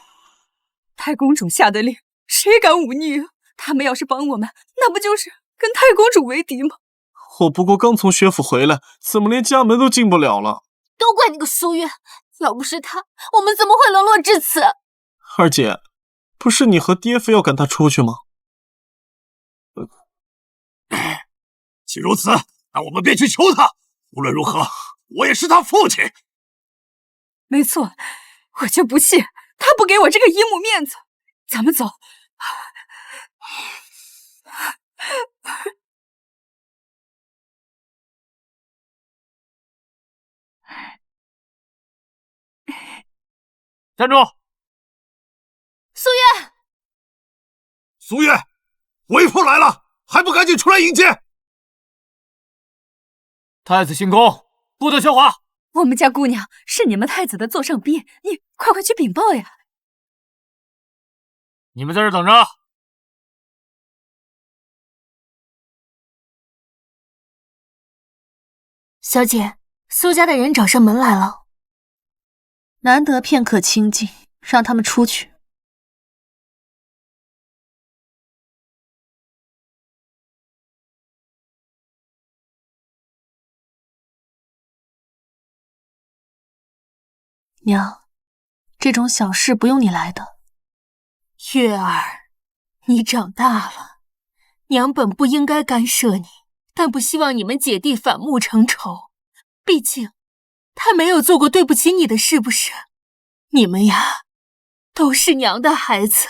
太公主下的令，谁敢忤逆啊？他们要是帮我们，那不就是跟太公主为敌吗？我不过刚从学府回来，怎么连家门都进不了了？都怪那个苏月，要不是他，我们怎么会沦落至此？二姐，不是你和爹非要赶他出去吗？既如此，那我们便去求他。无论如何，我也是他父亲。没错，我就不信他不给我这个姨母面子。咱们走。站住！苏月，苏月，为父来了，还不赶紧出来迎接！太子行宫，不得喧哗。我们家姑娘是你们太子的座上宾，你快去禀报呀！你们在这等着。小姐，苏家的人找上门来了。难得片刻清静，让他们出去。娘，这种小事不用你来的。月儿，你长大了，娘本不应该干涉你，但不希望你们姐弟反目成仇。毕竟，他没有做过对不起你的事，不是？你们呀，都是娘的孩子。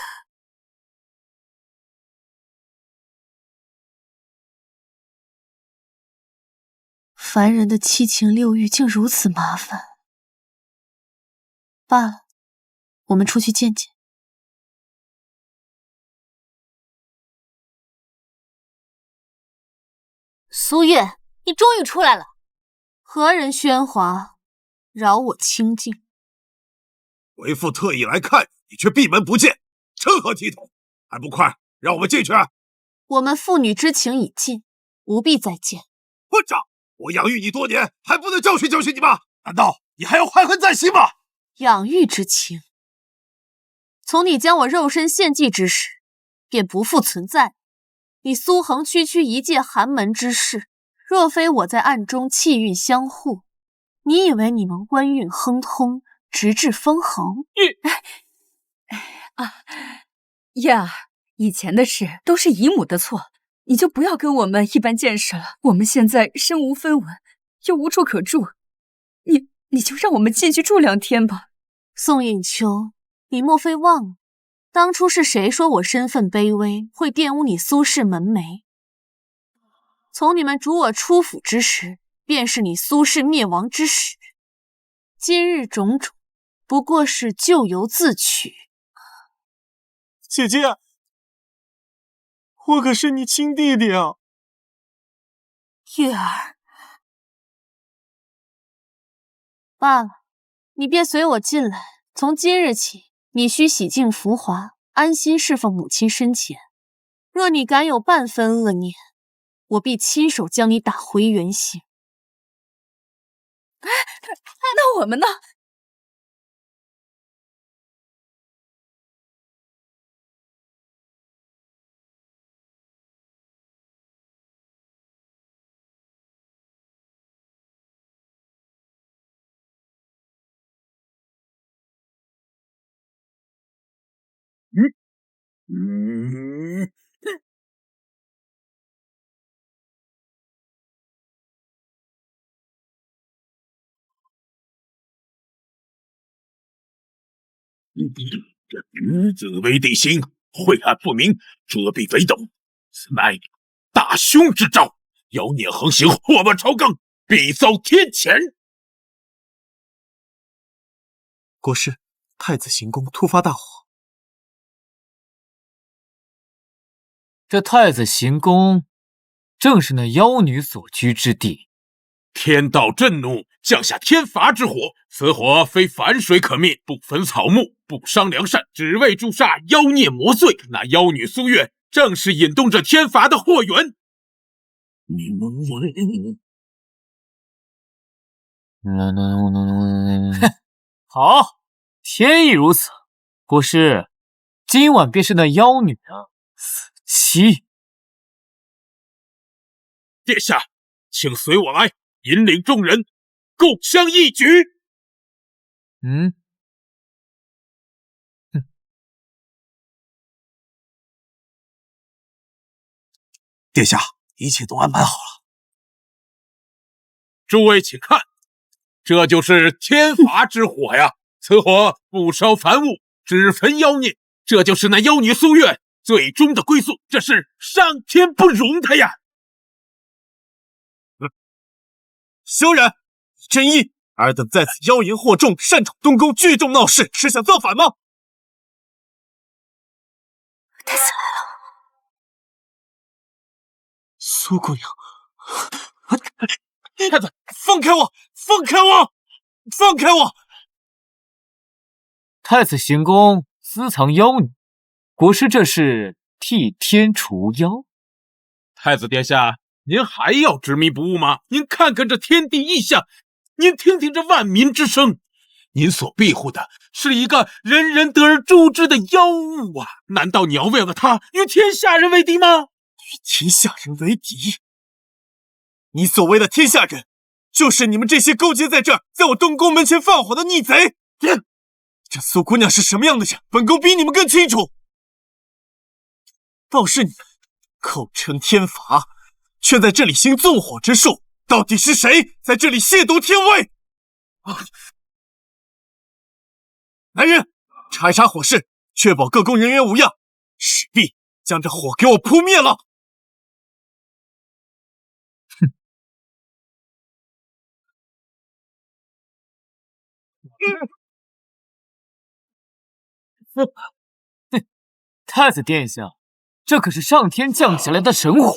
凡人的七情六欲竟如此麻烦。罢了，我们出去见见。苏月，你终于出来了。何人喧哗？饶我清静。为父特意来看你，却闭门不见，成何体统？还不快让我们进去！我们父女之情已尽，不必再见。混账！我养育你多年，还不能教训教训你吗？难道你还要怀恨在心吗？养育之情，从你将我肉身献祭之时，便不复存在。你苏横区区一介寒门之士，若非我在暗中气运相护，你以为你能官运亨通，直至封侯？呀，以前的事都是姨母的错，你就不要跟我们一般见识了。我们现在身无分文，又无处可住，你就让我们进去住2天吧。宋应秋，你莫非忘了，当初是谁说我身份卑微，会玷污你苏氏门楣？从你们逐我出府之时，便是你苏氏灭亡之始。今日种种，不过是咎由自取。姐姐，我可是你亲弟弟啊！月儿，罢了，你便随我进来。从今日起，你需洗净浮华，安心侍奉母亲身前。若你敢有半分恶念，我必亲手将你打回原形。那我们呢？这紫薇地心，晦暗不明，遮蔽北斗，此乃大凶之兆。妖孽横行，祸乱朝纲，必遭天谴。国师，太子行宫突发大火。这太子行宫，正是那妖女所居之地。天道震怒，降下天罚之火，此火非凡水可灭，不焚草木，不伤良善，只为诛杀妖孽魔祟。那妖女苏月，正是引动这天罚的祸源。好，天意如此。国师，今晚便是那妖女的死期。殿下，请随我来，引领众人共襄一举。殿下，一切都安排好了。诸位请看，这就是天罚之火呀！此火不烧凡物，只焚妖孽。这就是那妖女苏月最终的归宿，这是上天不容她呀！萧然，真意，尔等在此妖言惑众，擅闯东宫，聚众闹事，是想造反吗？太子来了，苏姑娘，太子，放开我！放开我！放开我！太子行宫私藏妖女，国师这是替天除妖。太子殿下，您还要执迷不悟吗？您看看这天地异象，您听听这万民之声，您所庇护的是一个人人得而诛之的妖物啊！难道你要为了他与天下人为敌吗？与天下人为敌？你所谓的天下人，就是你们这些勾结在这儿，在我东宫门前放火的逆贼！这苏姑娘是什么样的人，本宫比你们更清楚。倒是你们口称天罚，却在这里行纵火之术，到底是谁在这里亵渎天威？来人，查一查火势，确保各宫人员无恙，势必将这火给我扑灭了。太子殿下，这可是上天降下来的神火，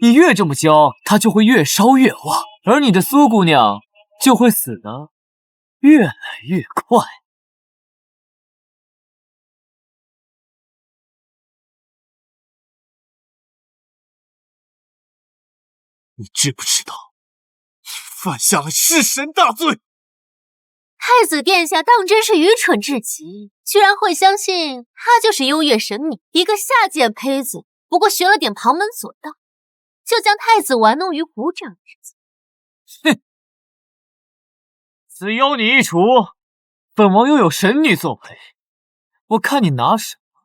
你越这么教，它就会越烧越旺，而你的苏姑娘就会死得越来越快。你知不知道，你犯下了弑神大罪？太子殿下当真是愚蠢至极，居然会相信她就是幽月神女，一个下贱胚子，不过学了点旁门左道，就将太子玩弄于股掌之间。哼！此妖女一除，本王又有神女作陪，我看你拿什么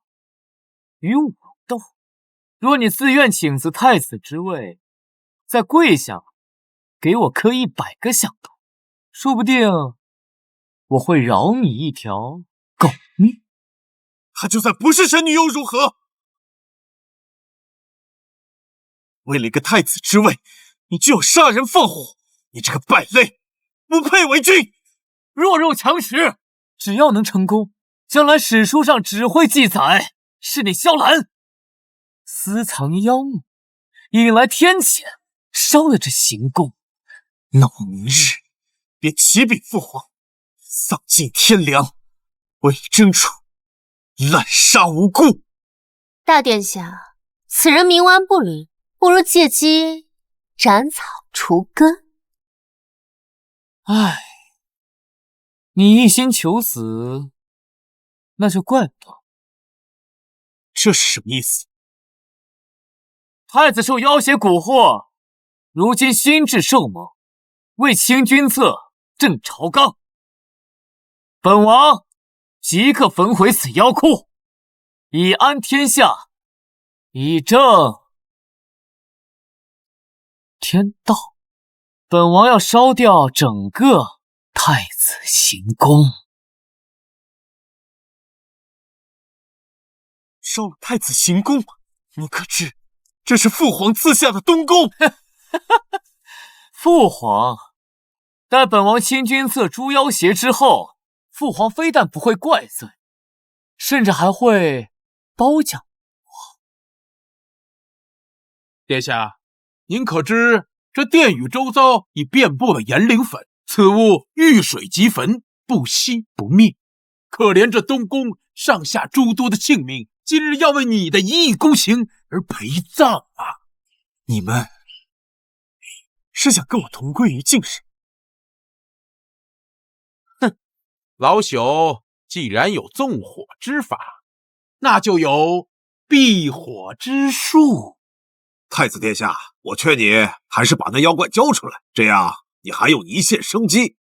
与我斗？若你自愿请辞太子之位，再跪下给我磕100个响头，说不定我会饶你一条狗命。她就算不是神女又如何？为了一个太子之位，你就要杀人放火，你这个败类，不配为君！弱肉强食，只要能成功，将来史书上只会记载是你萧兰私藏妖物，引来天谴，烧了这行宫。那我明日便启禀父皇，丧尽天良，为征楚，滥杀无辜。大殿下，此人冥顽不灵，不如借机斩草除根。唉，你一心求死，那就怪不得。这是什么意思？太子受妖邪蛊惑，如今心智受蒙，为清君侧，正朝纲。本王即刻焚毁此妖窟，以安天下，以正天道。本王要烧掉整个太子行宫。烧了太子行宫，你可知这是父皇赐下的东宫？父皇，待本王清君侧诛妖邪之后，父皇非但不会怪罪，甚至还会褒奖我。殿下，您可知这殿宇周遭已遍布了炎灵粉，此物遇水即焚，不熄不灭。可怜这东宫上下诸多的性命，今日要为你的一意孤行而陪葬啊！你们是想跟我同归于尽是？哼，老朽既然有纵火之法，那就有避火之术。太子殿下，我劝你还是把那妖怪交出来，这样你还有一线生机。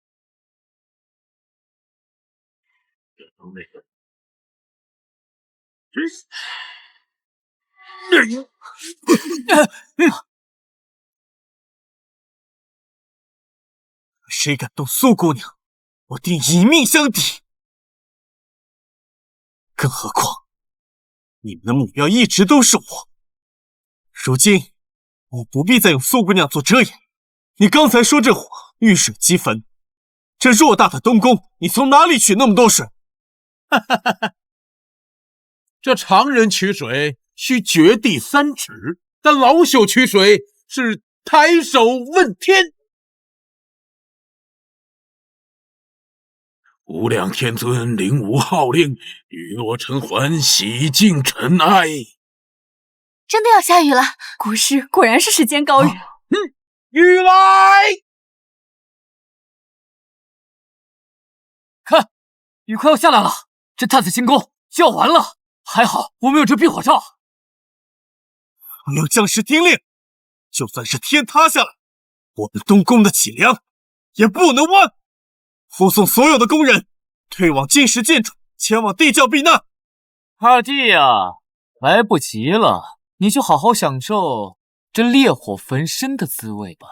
谁敢动苏姑娘，我定以命相抵。更何况，你们的目标一直都是我。如今，我不必再用苏姑娘做遮掩。你刚才说这火遇水即焚，这偌大的东宫，你从哪里取那么多水？哈哈哈哈！这常人取水需掘地3尺，但老朽取水是抬手问天。无量天尊领吾号令，雨落尘寰，洗净尘埃。真的要下雨了，国师果然是时间高人。雨来！看，雨快要下来了，这太子行宫就要完了。还好我们有这避火罩。我有将士听令，就算是天塌下来，我们东宫的脊梁也不能弯。护送所有的工人退往金石建筑，前往地窖避难。二弟呀，来不及了，你就好好享受这烈火焚身的滋味吧。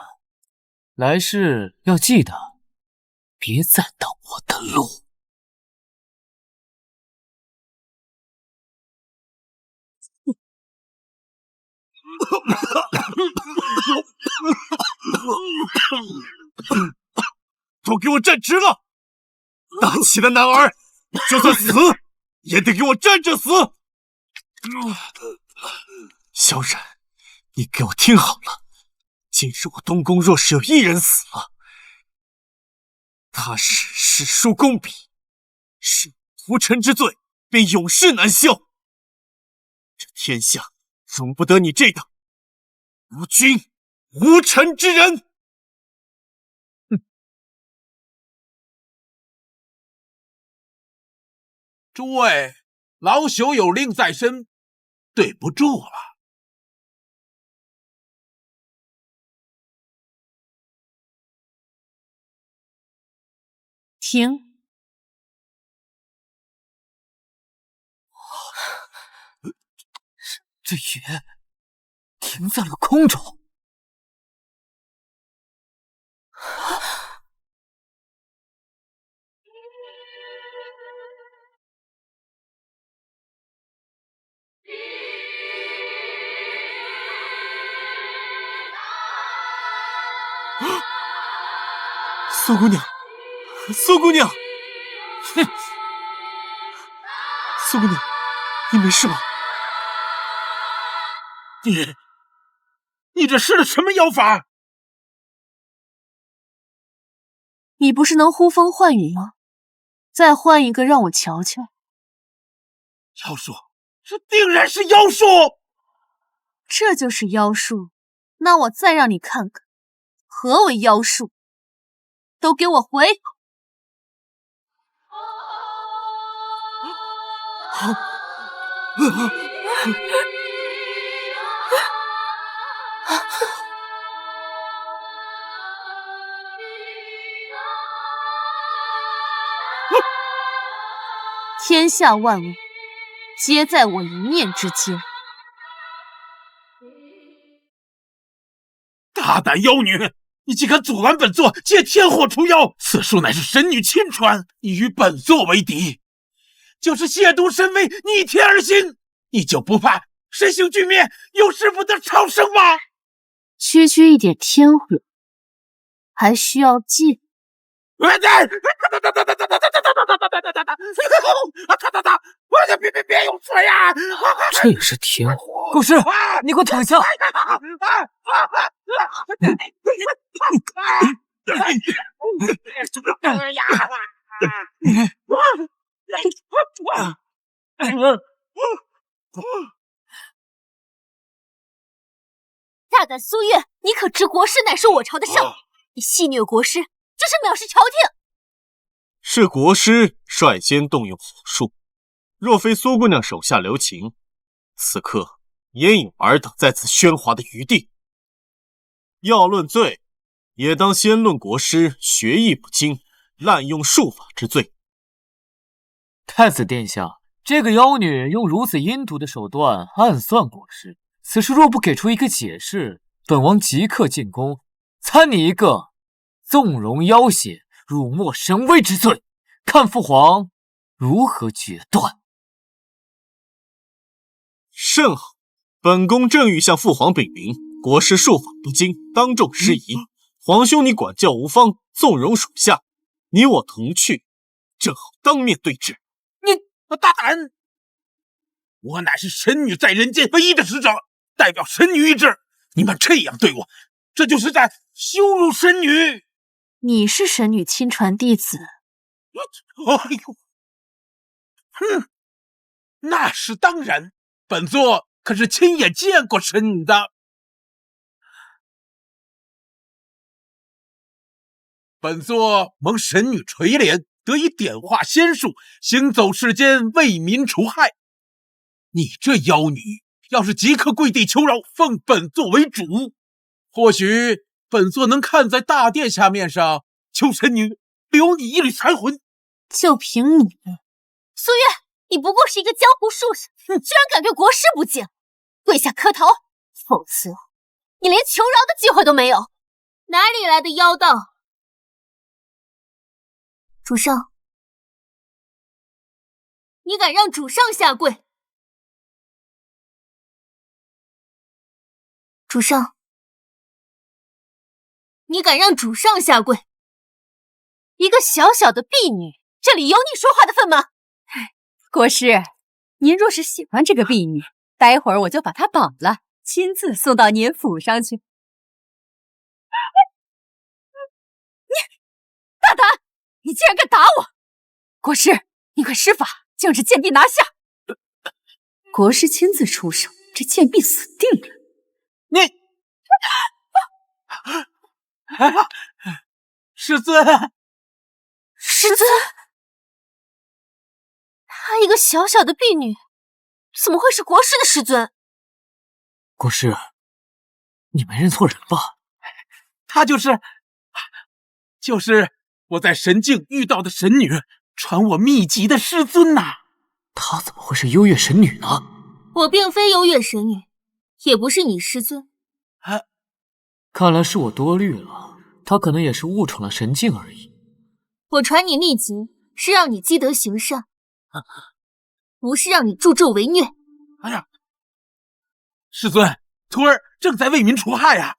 来世要记得，别再挡我的路。都给我站直了！大齐的男儿，就算死也得给我站着死！萧然，你给我听好了，今日我东宫若是有一人死了，他是史书公笔，是屠臣之罪，便永世难消。这天下容不得你这等无君无臣之人！诸位，老朽有令在身，对不住了。停！这雨停在了空中。苏姑娘，苏姑娘，哼！苏姑娘，你没事吧？你这施了什么妖法？你不是能呼风唤雨吗？再换一个让我瞧瞧。妖术，这定然是妖术！这就是妖术？那我再让你看看，何为妖术？都给我回！天下万物，皆在我一念之间。大胆妖女，你竟敢阻拦本座借天火除妖！此术乃是神女亲传，你与本座为敌，就是亵渎神威，逆天而行，你就不怕身形俱灭，有时不得超生吗？区区一点天火，还需要借？别用水呀！这也是天火！狗师，你给我躺下！大胆苏月，你可知国师乃是我朝的上宾？你戏谑国师，就是藐视朝廷。是国师率先动用火术，若非苏姑娘手下留情，此刻焉有尔等在此喧哗的余地？要论罪，也当先论国师学艺不精，滥用术法之罪。太子殿下，这个妖女用如此阴毒的手段暗算国师，此事若不给出一个解释，本王即刻进宫参你一个纵容妖邪、辱没神威之罪，看父皇如何决断。甚好，本宫正欲向父皇禀明，国师术法不精，当众失仪。皇兄你管教无方，纵容属下，你我同去，正好当面对质。你大胆！我乃是神女在人间唯一的使者，代表神女意志。你们这样对我，这就是在羞辱神女。你是神女亲传弟子？哎呦，那是当然，本座可是亲眼见过神女的。本座蒙神女垂怜，得以点化仙术，行走世间，为民除害。你这妖女，要是即刻跪地求饶，奉本座为主，或许本座能看在大殿下面上，求神女留你一缕残魂。就凭你，苏月，你不过是一个江湖术士，居然敢对国师不敬，跪下磕头，否则你连求饶的机会都没有。哪里来的妖道？主上，你敢让主上下跪？主上，你敢让主上下跪？一个小小的婢女，这里有你说话的份吗？国师，您若是喜欢这个婢女，待会儿我就把她绑了，亲自送到您府上去。你大胆！你竟然敢打我！国师，你快施法，将这贱婢拿下！国师亲自出手，这贱婢死定了！你，师尊，师尊，她一个小小的婢女，怎么会是国师的师尊？国师，你没认错人吧？她就是我在神境遇到的神女，传我秘籍的师尊呐。她怎么会是幽月神女呢？我并非幽月神女，也不是你师尊。看来是我多虑了，她可能也是误闯了神境而已。我传你秘籍，是让你积德行善，不是让你助纣为虐。哎呀，师尊，徒儿正在为民除害啊！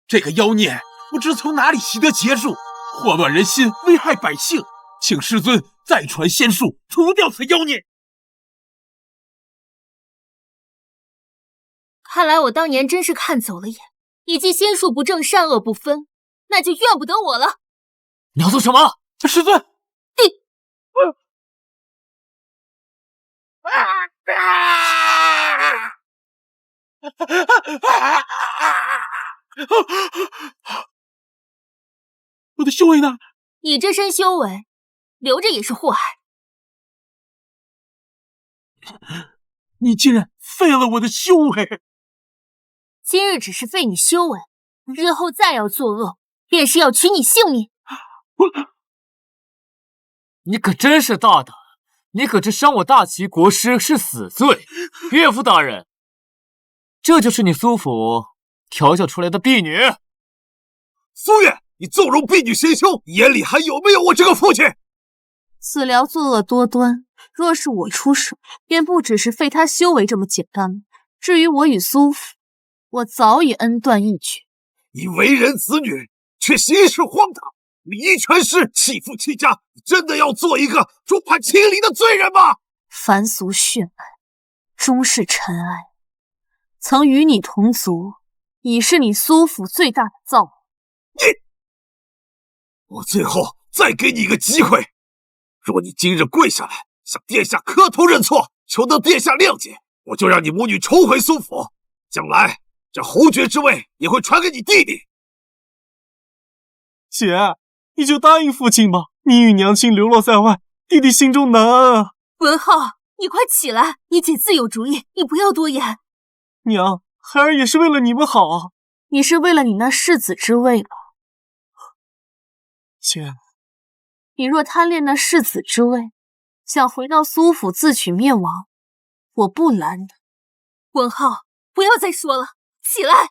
这个妖孽不知从哪里习得邪术，祸乱人心，危害百姓，请师尊再传仙术，除掉此妖孽。看来我当年真是看走了眼，以及心术不正善恶不分，那就怨不得我了。你要做什么？师尊，我的修为呢？你这身修为，留着也是祸害。你竟然废了我的修为！今日只是废你修为，日后再要作恶，便是要取你性命。你可真是大胆！你可这伤我大齐国师是死罪。岳父大人，这就是你苏府调教出来的婢女。苏月，你纵容婢女邪修，眼里还有没有我这个父亲？子辽作恶多端，若是我出手，便不只是废他修为这么简单了。至于我与苏府，我早已恩断义绝。你为人子女，却行事荒唐，礼仪权势，弃父弃家，你真的要做一个众叛亲离的罪人吗？凡俗血脉，终是尘埃。曾与你同族，已是你苏府最大的造物。我最后再给你一个机会，若你今日跪下来，向殿下磕头认错，求得殿下谅解，我就让你母女重回苏府，将来这侯爵之位也会传给你弟弟。姐，你就答应父亲吧，你与娘亲流落在外，弟弟心中难安啊。文浩，你快起来，你姐自有主意，你不要多言。娘，孩儿也是为了你们好啊。你是为了你那世子之位吧？姐，你若贪恋那世子之位，想回到苏府自取灭亡，我不拦的。文浩，不要再说了，起来！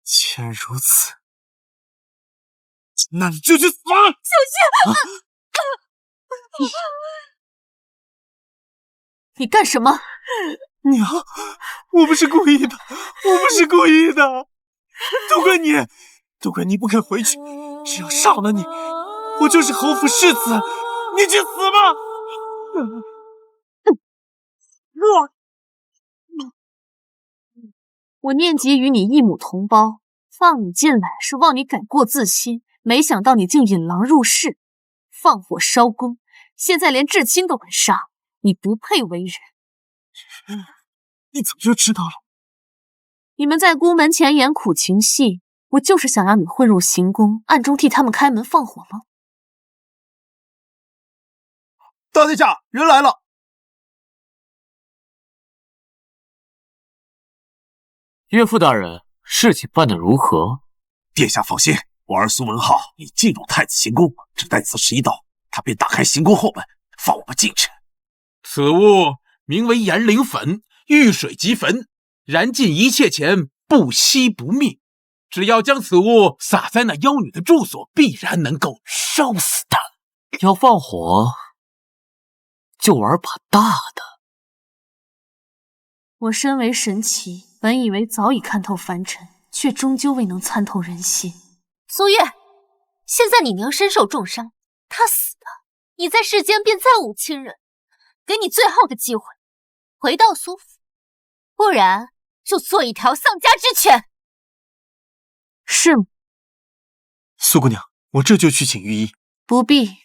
既然如此，那你就去死！你干什么？娘，我不是故意的，我不是故意的，都怪你不肯回去，只要杀了你，我就是侯府世子，你去死吧！我念及与你一母同胞，放你进来是望你改过自新，没想到你竟引狼入室，放火烧宫，现在连至亲都敢杀，你不配为人。你怎么就知道了？你们在宫门前演苦情戏，我就是想让你混入行宫，暗中替他们开门放火吗？大殿下，人来了。岳父大人，事情办得如何？殿下放心，我儿苏文浩已进入太子行宫，只待此时一到，他便打开行宫后门，放我们进去。此物名为炎灵粉，遇水即焚，燃尽一切前不熄不灭。只要将此物撒在那妖女的住所，必然能够烧死她。要放火，就玩把大的。我身为神奇，本以为早已看透凡尘，却终究未能参透人心。苏月，现在你娘身受重伤，她死了，你在世间便再无亲人，给你最后的机会，回到苏府，不然就做一条丧家之犬。是吗？苏姑娘，我这就去请御医。不必。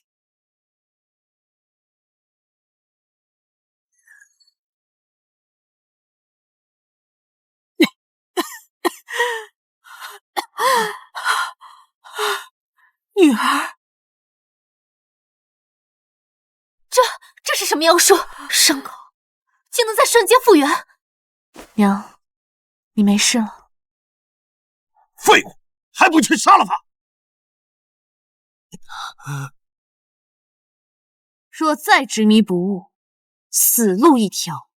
女儿，这是什么妖术？伤口竟能在瞬间复原？娘，你没事了。废物，还不去杀了他！若再执迷不悟，死路一条。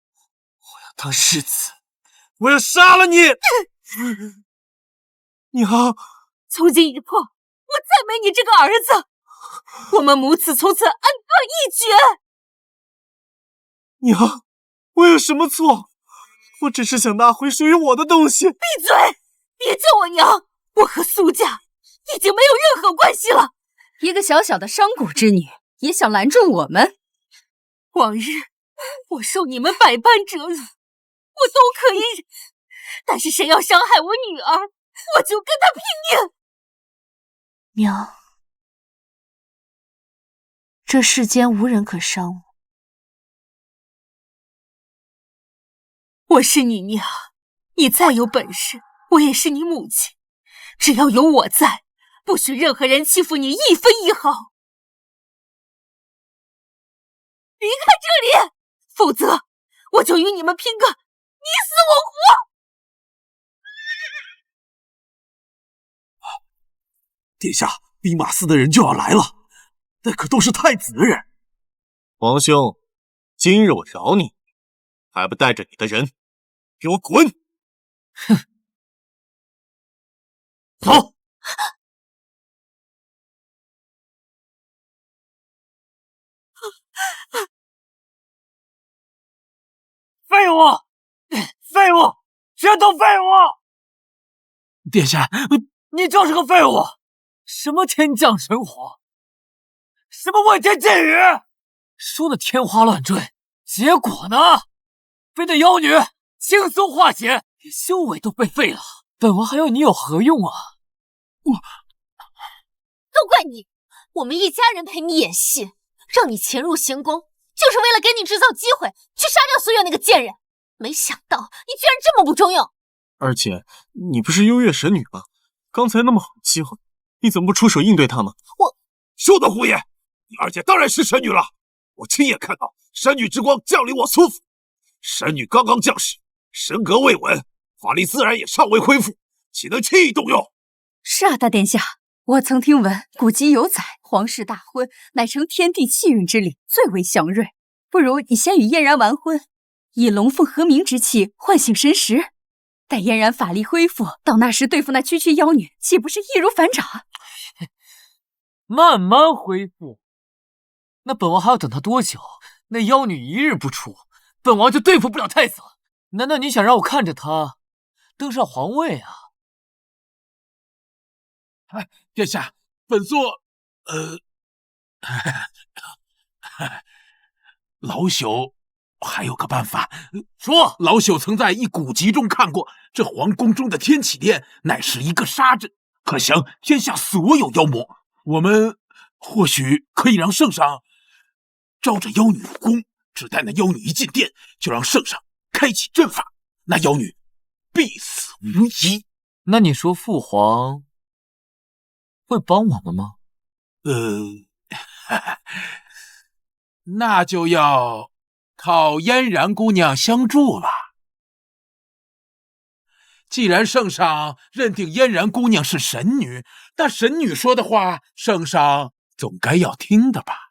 我要当世子，我要杀了你！娘，从今以后，我再没你这个儿子，我们母子从此恩断义绝。娘，我有什么错？我只是想拿回属于我的东西。闭嘴！别叫我娘，我和苏家已经没有任何关系了。一个小小的商贾之女，也想拦住我们？往日我受你们百般折辱，我都可以忍，但是谁要伤害我女儿，我就跟他拼命。娘，这世间无人可伤我。我是你娘，你再有本事，我也是你母亲。只要有我在，不许任何人欺负你一分一毫。离开这里，否则我就与你们拼个你死我活！殿下，兵马司的人就要来了，那可都是太子的人。皇兄，今日我饶你，还不带着你的人给我滚！哼，走。废物！废物！全都废物！殿下，你就是个废物！什么天降神火，什么问天箭雨，说的天花乱坠，结果呢？被那妖女轻松化解，连修为都被废了。本王还要你有何用啊？都怪你！我们一家人陪你演戏，让你潜入行宫，就是为了给你制造机会去杀掉苏月那个贱人。没想到你居然这么不中用！二姐，你不是幽月神女吗？刚才那么好的机会，你怎么不出手应对他们？休得胡言！你二姐当然是神女了，我亲眼看到神女之光降临我苏府。神女刚刚降世，神格未稳，法力自然也尚未恢复，岂能轻易动用？是啊，大殿下，我曾听闻古籍有载，皇室大婚乃成天地气运之礼，最为祥瑞。不如你先与嫣然完婚，以龙凤和鸣之气唤醒神识，待嫣然法力恢复，到那时对付那区区妖女，岂不是易如反掌？慢慢恢复。那本王还要等他多久？那妖女一日不出，本王就对付不了太子了。难道你想让我看着他登上皇位啊？殿下，本座，老朽还有个办法。说，老朽曾在一古籍中看过，这皇宫中的天启殿乃是一个杀阵，可降天下所有妖魔。我们或许可以让圣上招着妖女入宫，只待那妖女一进殿，就让圣上开启阵法，那妖女必死无疑。那你说父皇会帮我们吗？那就要靠嫣然姑娘相助了。既然圣上认定嫣然姑娘是神女，那神女说的话，圣上总该要听的吧？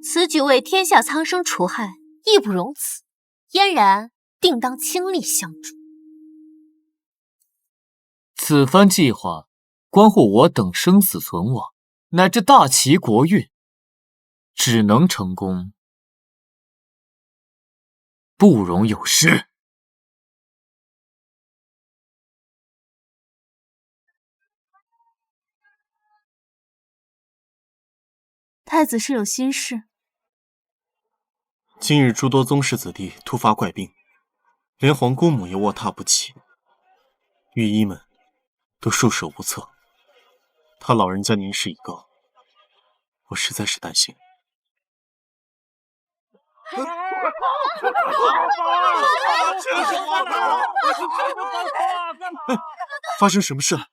此举为天下苍生除害，义不容辞。嫣然定当倾力相助。此番计划关乎我等生死存亡，乃至大齐国运，只能成功，不容有失。太子是有心事。今日诸多宗室子弟突发怪病，连皇姑母也卧榻不起，御医们都束手无策。他老人家年事已高，我实在是担心。发生什么事了？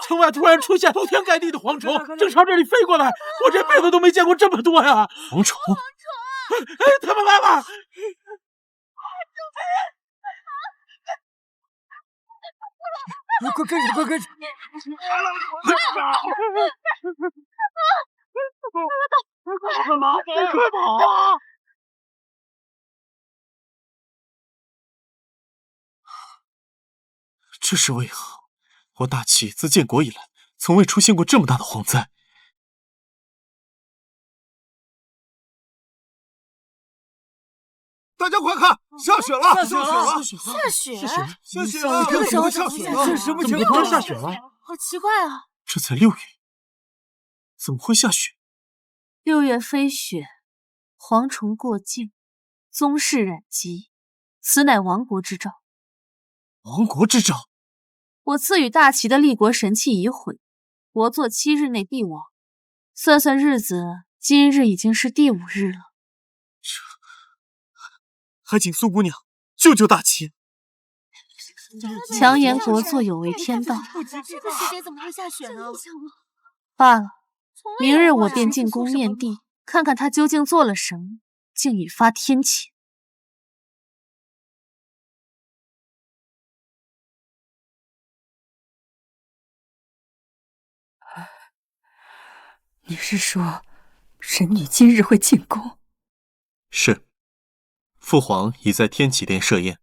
城外突然出现铺天盖地的蝗虫，正朝这里飞过来，我这辈子都没见过这么多呀！蝗虫！他们来了！快跟着，快跟着！快跑！快跑啊！这是为何？我大齐自建国以来，从未出现过这么大的蝗灾。大家快看，下雪了！下雪了！下雪了！下雪了！这什么情况？下雪了！好奇怪啊！这才6月，怎么会下雪？ 6月飞雪，蝗虫过境，宗室染疾，此乃亡国之兆。亡国之兆？我赐予大齐的立国神器已毁，国祚7日内必亡。算算日子，今日已经是第5日了。还请苏姑娘救救大齐。强言国祚有违天道，这个时节怎么会下雪呢？罢了，明日我便进宫面帝，看看他究竟做了什么，竟已发天谴。你是说，神女今日会进宫？是，父皇已在天启殿设宴。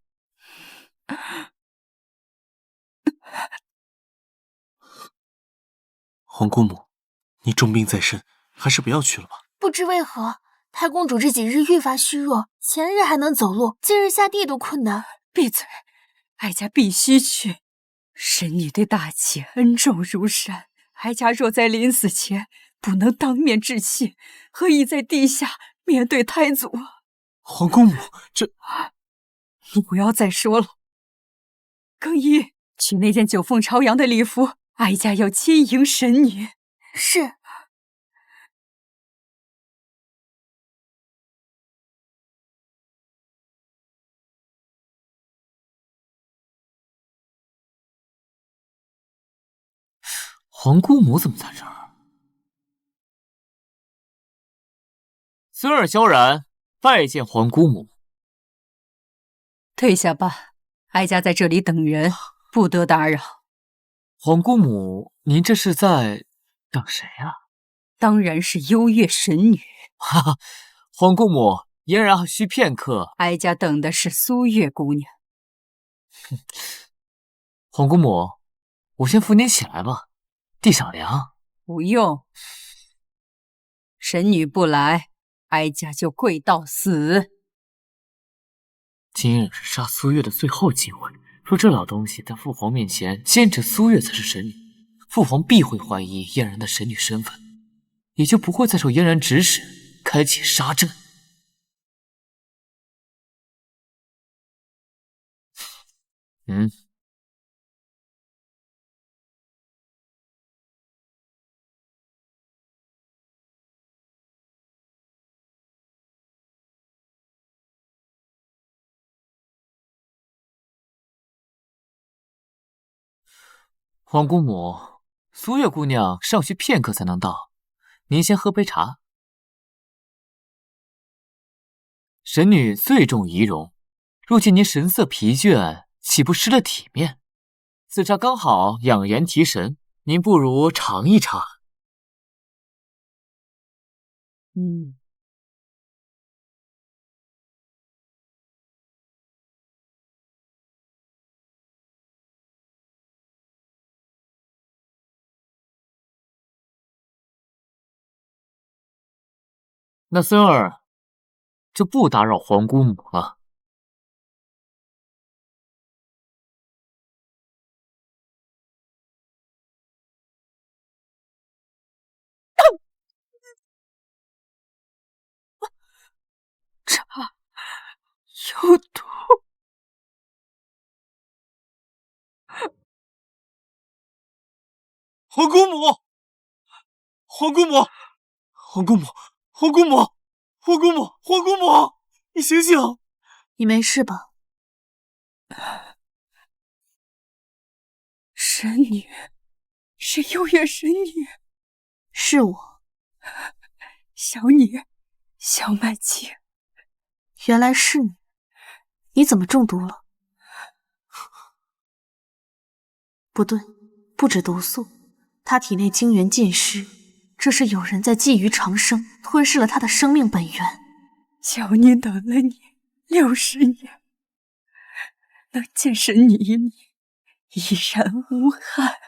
皇姑母，你重病在身，还是不要去了吧。不知为何，太公主这几日愈发虚弱，前日还能走路，今日下地都困难。闭嘴！哀家必须去。神女对大齐恩重如山，哀家若在临死前不能当面致谢，何以在地下面对太祖？皇姑母，这……你不要再说了。更衣，取那件9凤朝阳的礼服，哀家要亲迎神女。是。皇姑母怎么在这儿？孙儿萧然拜见皇姑母。退下吧，哀家在这里等人，不得打扰。皇姑母，您这是在等谁啊？当然是幽月神女。哈哈，皇姑母，嫣然还需片刻。哀家等的是苏月姑娘。皇姑母，我先扶您起来吧，地上凉。不用，神女不来，哀家就跪到死。今日是杀苏月的最后机会，若这老东西在父皇面前坚持苏月才是神女，父皇必会怀疑嫣然的神女身份，也就不会再受嫣然指使开启杀阵。皇姑母，苏月姑娘尚需片刻才能到，您先喝杯茶。神女最重仪容，若见您神色疲倦，岂不失了体面？此茶刚好养颜提神，您不如尝一尝。那孙儿就不打扰皇姑母了。茶有毒。皇姑母，皇姑母，皇姑母，皇姑母，皇姑母，皇姑母，你醒醒！你没事吧？神女，是幽月神女。是我，小女小曼青。原来是你，你怎么中毒了？不对，不止毒素，他体内精元尽失，这是有人在觊觎长生，吞噬了他的生命本源。小女等了你60年，能见神女一面，依然无憾。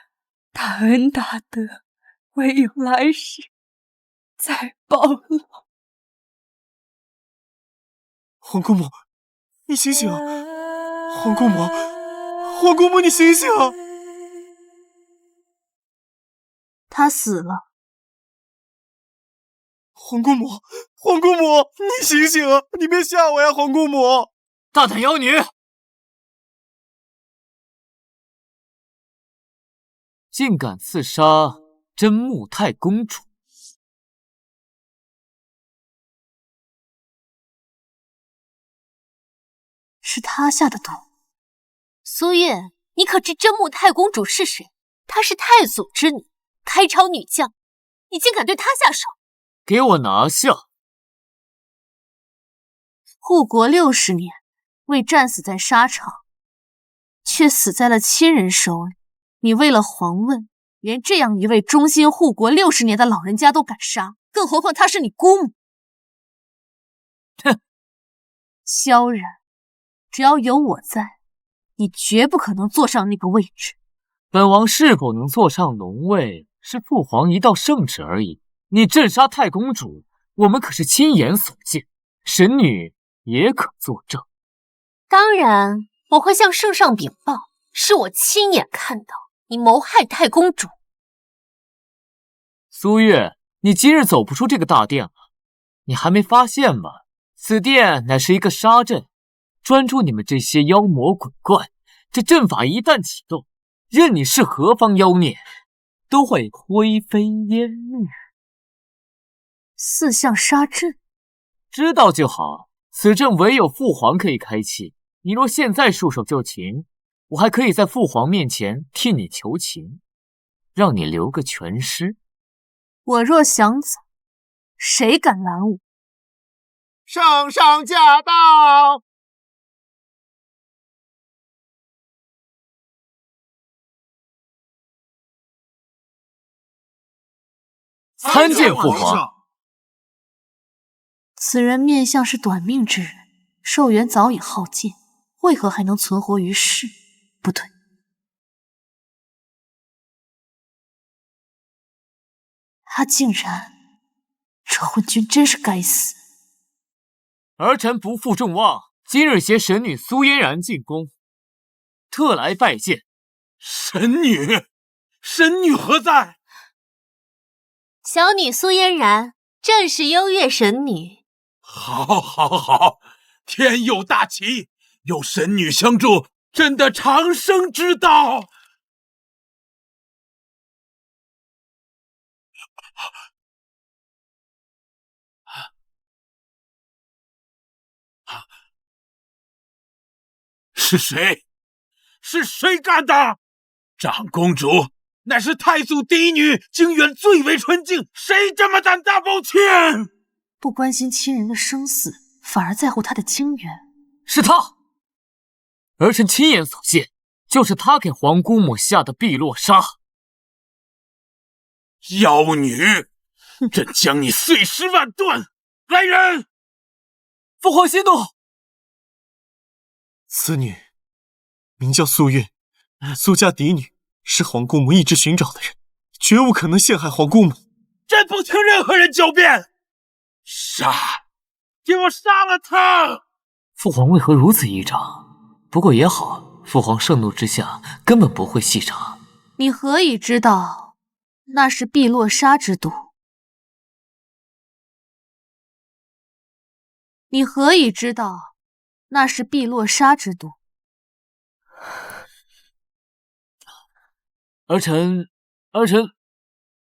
大恩大德，唯有来世再报了。皇姑母，你醒醒！皇姑母，皇姑母，你醒醒！他死了。皇姑母，皇姑母，你醒醒啊！你别吓我呀，皇姑母！大胆妖女，竟敢刺杀真木太公主！是他下的毒。苏月，你可知真木太公主是谁？她是太祖之女，开朝女将，你竟敢对她下手！给我拿下！护国60年，为战死在沙场，却死在了亲人手里。你为了皇位，连这样一位忠心护国60年的老人家都敢杀，更何况她是你姑母。哼，萧然，只要有我在，你绝不可能坐上那个位置。本王是否能坐上龙位，是父皇一道圣旨而已。你镇杀太公主，我们可是亲眼所见，神女也可作证。当然，我会向圣上禀报，是我亲眼看到你谋害太公主。苏月，你今日走不出这个大殿了，你还没发现吗？此殿乃是一个杀阵，专捉你们这些妖魔鬼怪。这阵法一旦启动，任你是何方妖孽，都会灰飞烟灭。四象杀阵，知道就好。此阵唯有父皇可以开启，你若现在束手就擒，我还可以在父皇面前替你求情，让你留个全尸。我若想走，谁敢拦我？圣上驾到！参见父皇。此人面相是短命之人，寿元早已耗尽，为何还能存活于世？不对，他竟然……这昏君真是该死！儿臣不负众望，今日携神女苏嫣然进宫，特来拜见。神女，神女何在？小女苏嫣然，正是幽月神女。好，好，好！天佑大齐，有神女相助，朕的长生之道。是谁？是谁干的？长公主乃是太祖嫡女，经远最为纯净，谁这么胆大包天？不关心亲人的生死，反而在乎他的经缘。是他，儿臣亲眼所见，就是他给皇姑母下的碧落沙。妖女，朕将你碎尸万段！来人！父皇息怒。此女名叫苏月，苏家嫡女，是皇姑母一直寻找的人，绝无可能陷害皇姑母。朕不听任何人狡辩！杀！给我杀了他！父皇为何如此依仗？不过也好，父皇盛怒之下根本不会细查。你何以知道那是碧落沙之毒？你何以知道那是碧落沙之毒？儿臣，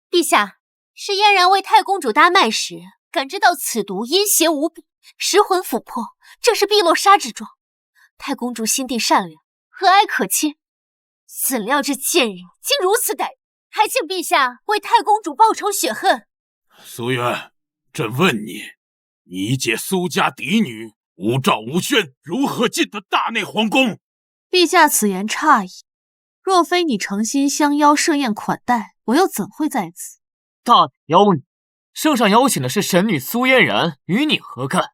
陛下，是嫣然为太公主搭脉时，感知到此毒阴邪无比，失魂琥珀，正是碧落沙之状。太公主心地善良，和蔼可亲，怎料这贱人竟如此歹毒，还请陛下为太公主报仇雪恨。苏渊，朕问你，你姐苏家嫡女无诏无宣，如何进得大内皇宫？陛下此言差矣，若非你诚心相邀设宴款待，我又怎会在此？大胆妖女，圣上邀请的是神女苏嫣然，与你何干？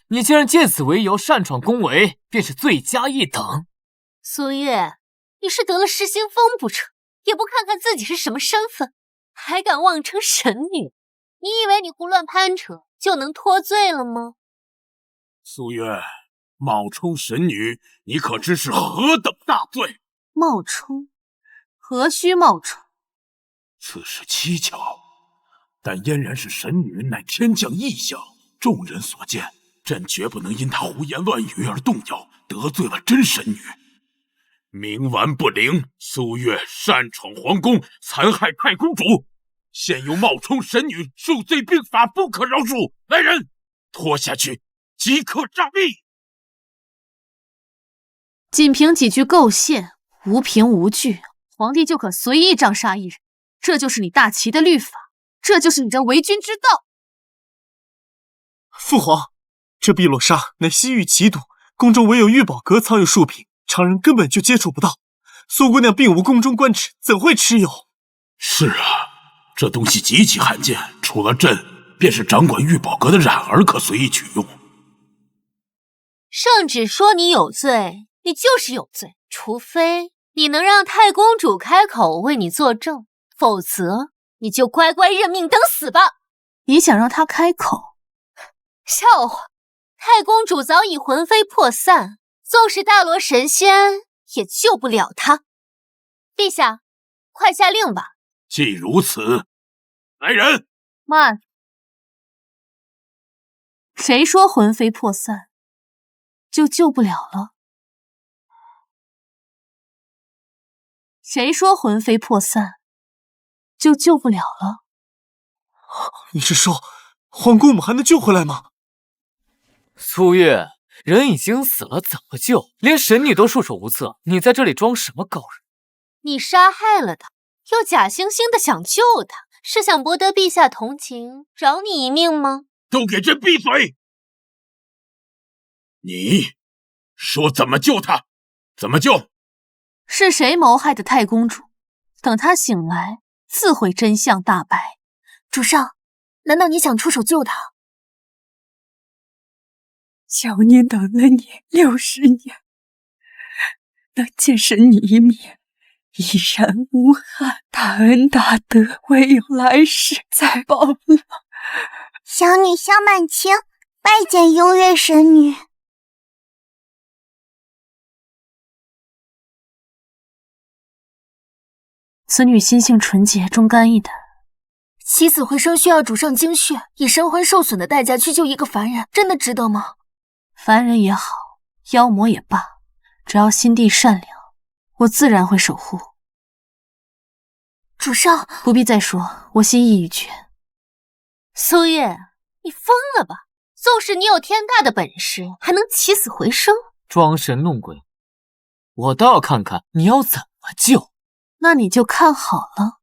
你竟然借此为由擅闯宫闱，便是罪加一等。苏月，你是得了失心疯不成？也不看看自己是什么身份，还敢妄称神女？你以为你胡乱攀扯就能脱罪了吗？苏月，冒充神女，你可知是何等大罪？冒充？何须冒充？此事蹊跷，但嫣然是神女，乃天降异象，众人所见，朕绝不能因她胡言乱语而动摇，得罪了真神女。冥顽不灵，苏月擅闯皇宫，残害太公主，现又冒充神女，数罪并罚，不可饶恕。来人，拖下去，即刻杖毙。仅凭几句构陷，无凭无据，皇帝就可随意杖杀一人，这就是你大齐的律法，这就是你这为君之道。父皇，这碧落沙乃西域奇毒，宫中唯有玉宝阁藏有数品，常人根本就接触不到。苏姑娘并无宫中官职，怎会持有？是啊，这东西极其罕见，除了朕，便是掌管玉宝阁的冉儿可随意取用。圣旨说你有罪，你就是有罪，除非你能让太公主开口为你作证，否则你就乖乖认命等死吧。你想让她开口？笑话，太公主早已魂飞魄散，纵是大罗神仙也救不了她。陛下，快下令吧。既如此，来人！慢，谁说魂飞魄散就救不了了？谁说魂飞魄散就救不了了？你是说皇姑母还能救回来吗？苏月，人已经死了，怎么救？连神女都束手无策，你在这里装什么高人？你杀害了他，又假惺惺的想救他，是想博得陛下同情，饶你一命吗？都给朕闭嘴！你说怎么救他？怎么救？是谁谋害的太公主？等她醒来，自会真相大白。主上，难道你想出手救他？小年等了你60年，能见神女一面，依然无憾。大恩大德，唯有来世再报了。小女萧满清拜见幽月神女。此女心性纯洁，忠肝义胆。起死回生需要主上精血，以神魂受损的代价去救一个凡人，真的值得吗？凡人也好，妖魔也罢，只要心地善良，我自然会守护。主上不必再说，我心意已决。苏月，你疯了吧？纵使你有天大的本事，还能起死回生？装神弄鬼，我倒要看看你要怎么救。那你就看好了。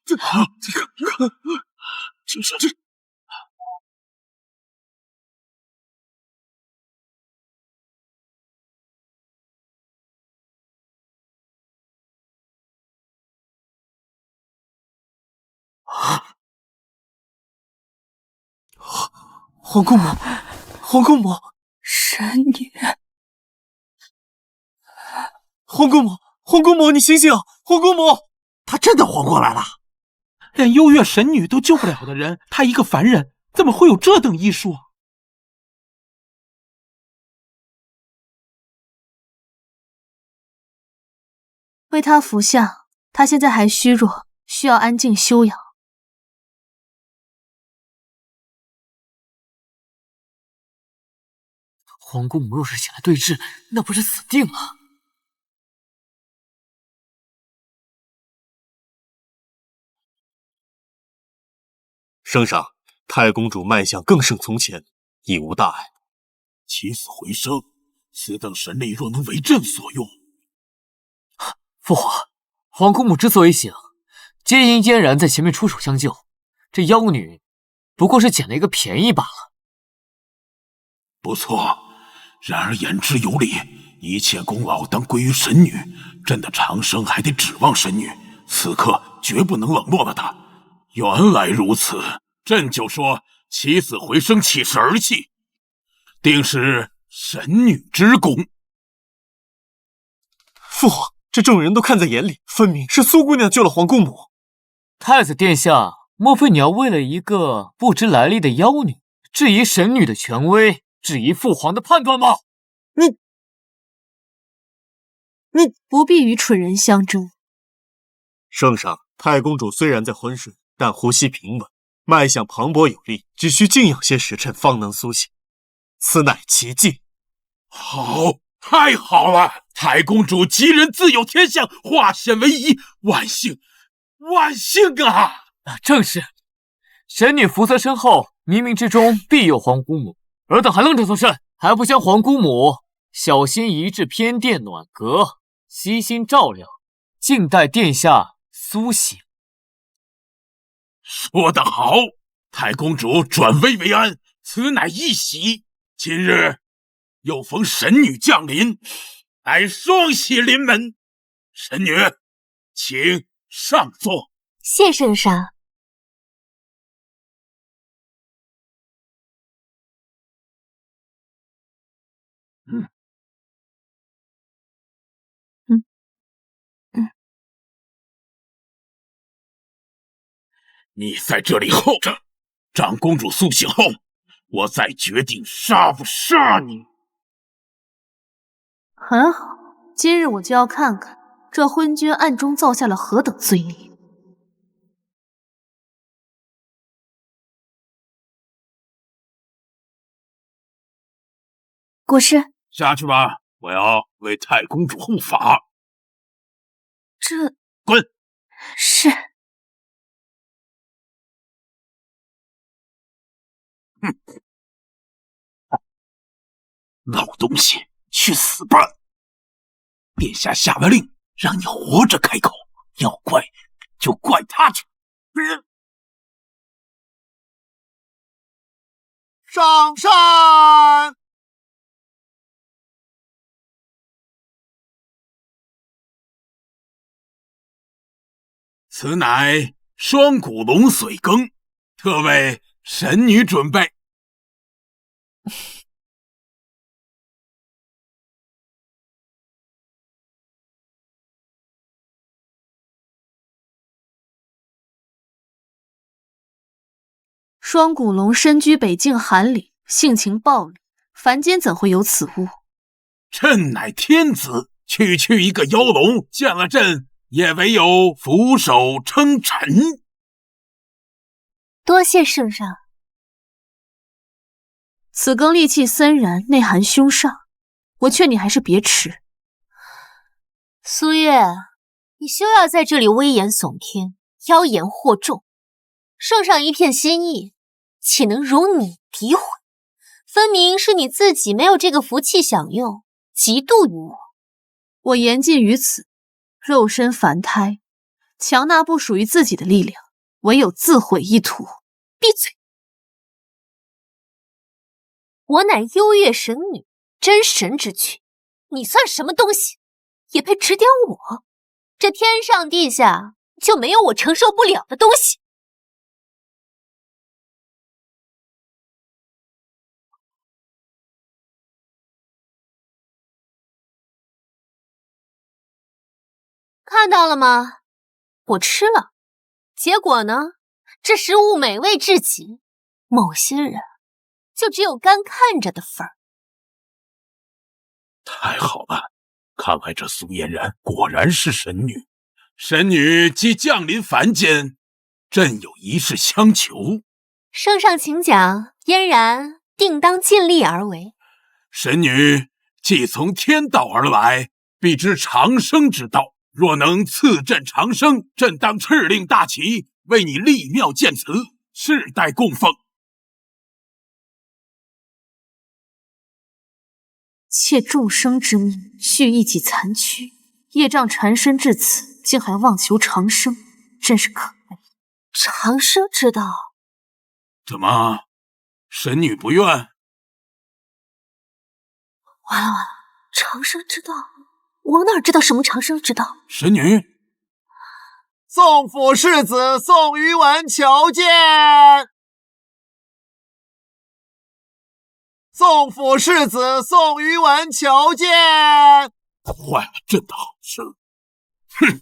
这皇姑母，皇姑母，神女，皇姑母，皇姑母，你醒醒！皇姑母，他真的活过来了。连幽月神女都救不了的人，他一个凡人怎么会有这等医术？为他服下，他现在还虚弱，需要安静休养。皇姑母若是前来对峙，那不是死定了？圣上，太公主脉象更胜从前，已无大碍。起死回生，此等神力若能为朕所用，父皇，皇姑母之所以醒，皆因嫣然在前面出手相救，这妖女不过是捡了一个便宜罢了。不错，然而言之有理，一切功劳当归于神女，朕的长生还得指望神女，此刻绝不能冷落了她。原来如此，朕就说起死回生岂是儿戏，定是神女之功。父皇，这众人都看在眼里，分明是苏姑娘救了皇姑母。太子殿下，莫非你要为了一个不知来历的妖女，质疑神女的权威，质疑父皇的判断吗？你不必与蠢人相争。圣上，太公主虽然在昏睡，但呼吸平稳，脉象磅礴有力，只需静养些时辰方能苏醒。此乃奇迹。好，太好了！太公主吉人自有天相，化险为夷，万幸，万幸啊！正是，神女福泽深厚，冥冥之中必有皇姑母。尔等还愣着做甚？还不将皇姑母小心移至偏殿暖阁，悉心照料，静待殿下苏醒。说得好，太公主转危为安，此乃一喜。今日又逢神女降临，乃双喜临门。神女，请上座。谢圣上。你在这里候着，长公主苏醒后，我再决定杀不杀你。很好，今日我就要看看这昏君暗中造下了何等罪孽。国师，下去吧，我要为太公主护法。这……滚！是。老东西，去死吧！殿下下了令，让你活着开口，要怪就怪他去。上山！此乃双骨龙髓羹，特为神女准备。双骨龙身居北境寒岭，性情暴戾，凡间怎会有此物？朕乃天子，区区一个妖龙，见了朕也唯有俯首称臣。多谢圣上。此羹戾气森然，内含凶煞，我劝你还是别吃。苏月，你休要在这里危言耸听，妖言惑众。圣上一片心意，岂能容你诋毁？分明是你自己没有这个福气享用，嫉妒于我。我言尽于此，肉身凡胎，强纳不属于自己的力量，唯有自毁一途。闭嘴！我乃幽月神女，真神之躯，你算什么东西，也配指点我？这天上地下就没有我承受不了的东西。看到了吗？我吃了，结果呢？这食物美味至极，某些人就只有干看着的份儿。太好了，看来这苏嫣然果然是神女。神女即降临凡间，朕有一事相求。圣上请讲，嫣然定当尽力而为。神女既从天道而来，必知长生之道。若能赐朕长生，朕当敕令大起，为你立庙建祠，世代供奉。窃众生之命，续一己残躯，业障缠身至此，竟还妄求长生，真是可悲。长生之道？怎么，神女不愿？完了完了，长生之道，我哪知道什么长生之道？神女，宋府世子宋于文求见。宋府世子宋于文求见。坏了朕的好事。哼！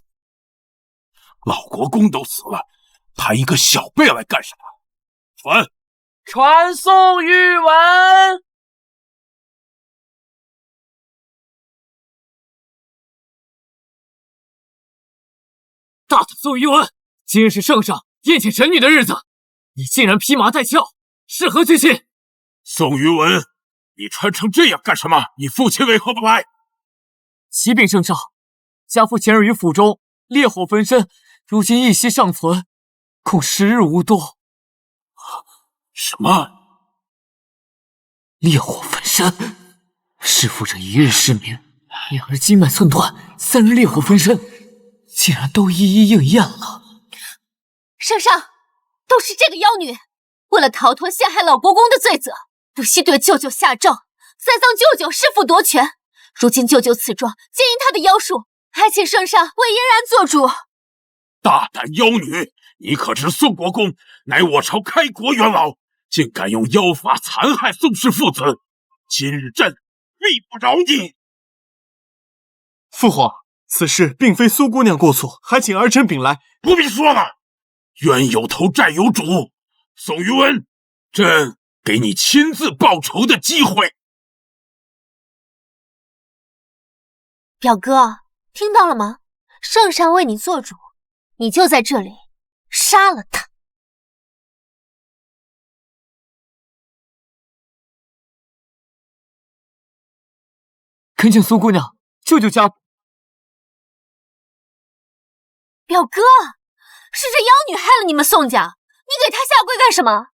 老国公都死了，派一个小辈来干什么？传送玉文。大胆宋玉文，今日是圣上宴请神女的日子，你竟然披麻戴孝，是何居心？宋玉文，你穿成这样干什么？你父亲为何不来？启禀圣上，家父前日于府中烈火焚身，如今一息尚存，恐时日无多。什么？烈火焚身？弑父者一日失明，2日经脉寸断，3日烈火焚身，竟然都一一应验了。圣上，都是这个妖女，为了逃脱陷害老国公的罪责，不惜对舅舅下诏，栽赃舅舅弑父夺权。如今舅舅此状，皆因他的妖术，还请圣上为嫣然做主。大胆妖女，你可知宋国公乃我朝开国元老，竟敢用妖法残害宋氏父子，今日朕必不饶你！父皇，此事并非苏姑娘过错，还请儿臣禀来。不必说了，冤有头债有主。宋于文，朕给你亲自报仇的机会。表哥，听到了吗？圣上为你做主，你就在这里杀了他。恳请苏姑娘救救家父。表哥，是这妖女害了你们宋家，你给她下跪干什么？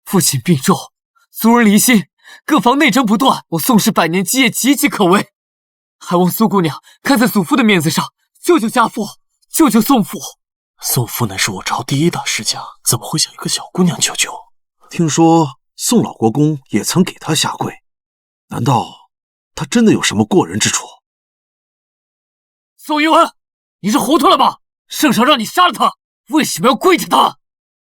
父亲病重，族人离心，各方内争不断，我宋氏100年基业岌岌可危，还望苏姑娘看在祖父的面子上，救救家父，救救宋父。宋父乃是我朝第一大世家，怎么会想一个小姑娘救救？听说宋老国公也曾给他下跪，难道他真的有什么过人之处？宋于文，你是糊涂了吧？圣上让你杀了他，为什么要跪着他？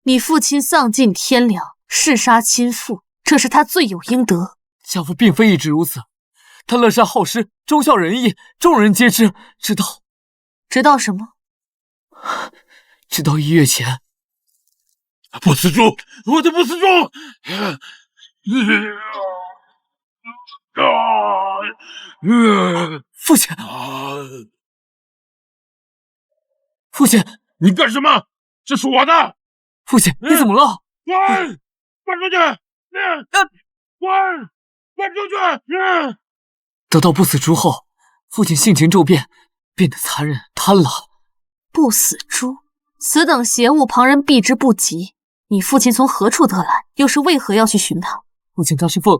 你父亲丧尽天良，弑杀亲父，这是他罪有应得。家父并非一直如此，他乐善好施，忠孝仁义，众人皆知。直到什么？直到1月前。不死猪，我的不死猪！父亲，父亲，你干什么？这是我的！父亲，你怎么了？滚！滚出去！滚出去！得到不死猪后，父亲性情骤变，变得残忍贪婪。不死猪，此等邪物，旁人避之不及。你父亲从何处得来？又是为何要去寻他？父亲他是奉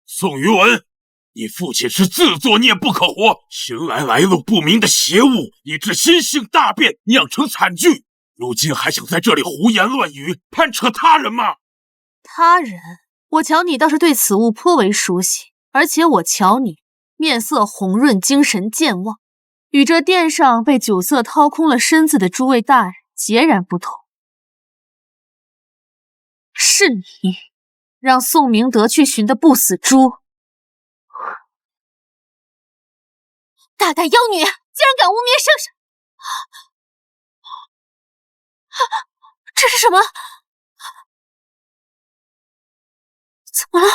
宋于文，你父亲是自作孽不可活，寻来路不明的邪物，以致心性大变，酿成惨剧。如今还想在这里胡言乱语，攀扯他人吗？他人？我瞧你倒是对此物颇为熟悉，而且我瞧你面色红润，精神健忘，与这殿上被酒色掏空了身子的诸位大人截然不同。是你让宋明德去寻的不死猪？大胆妖女，竟然敢污蔑圣上！这是什么？怎么了？你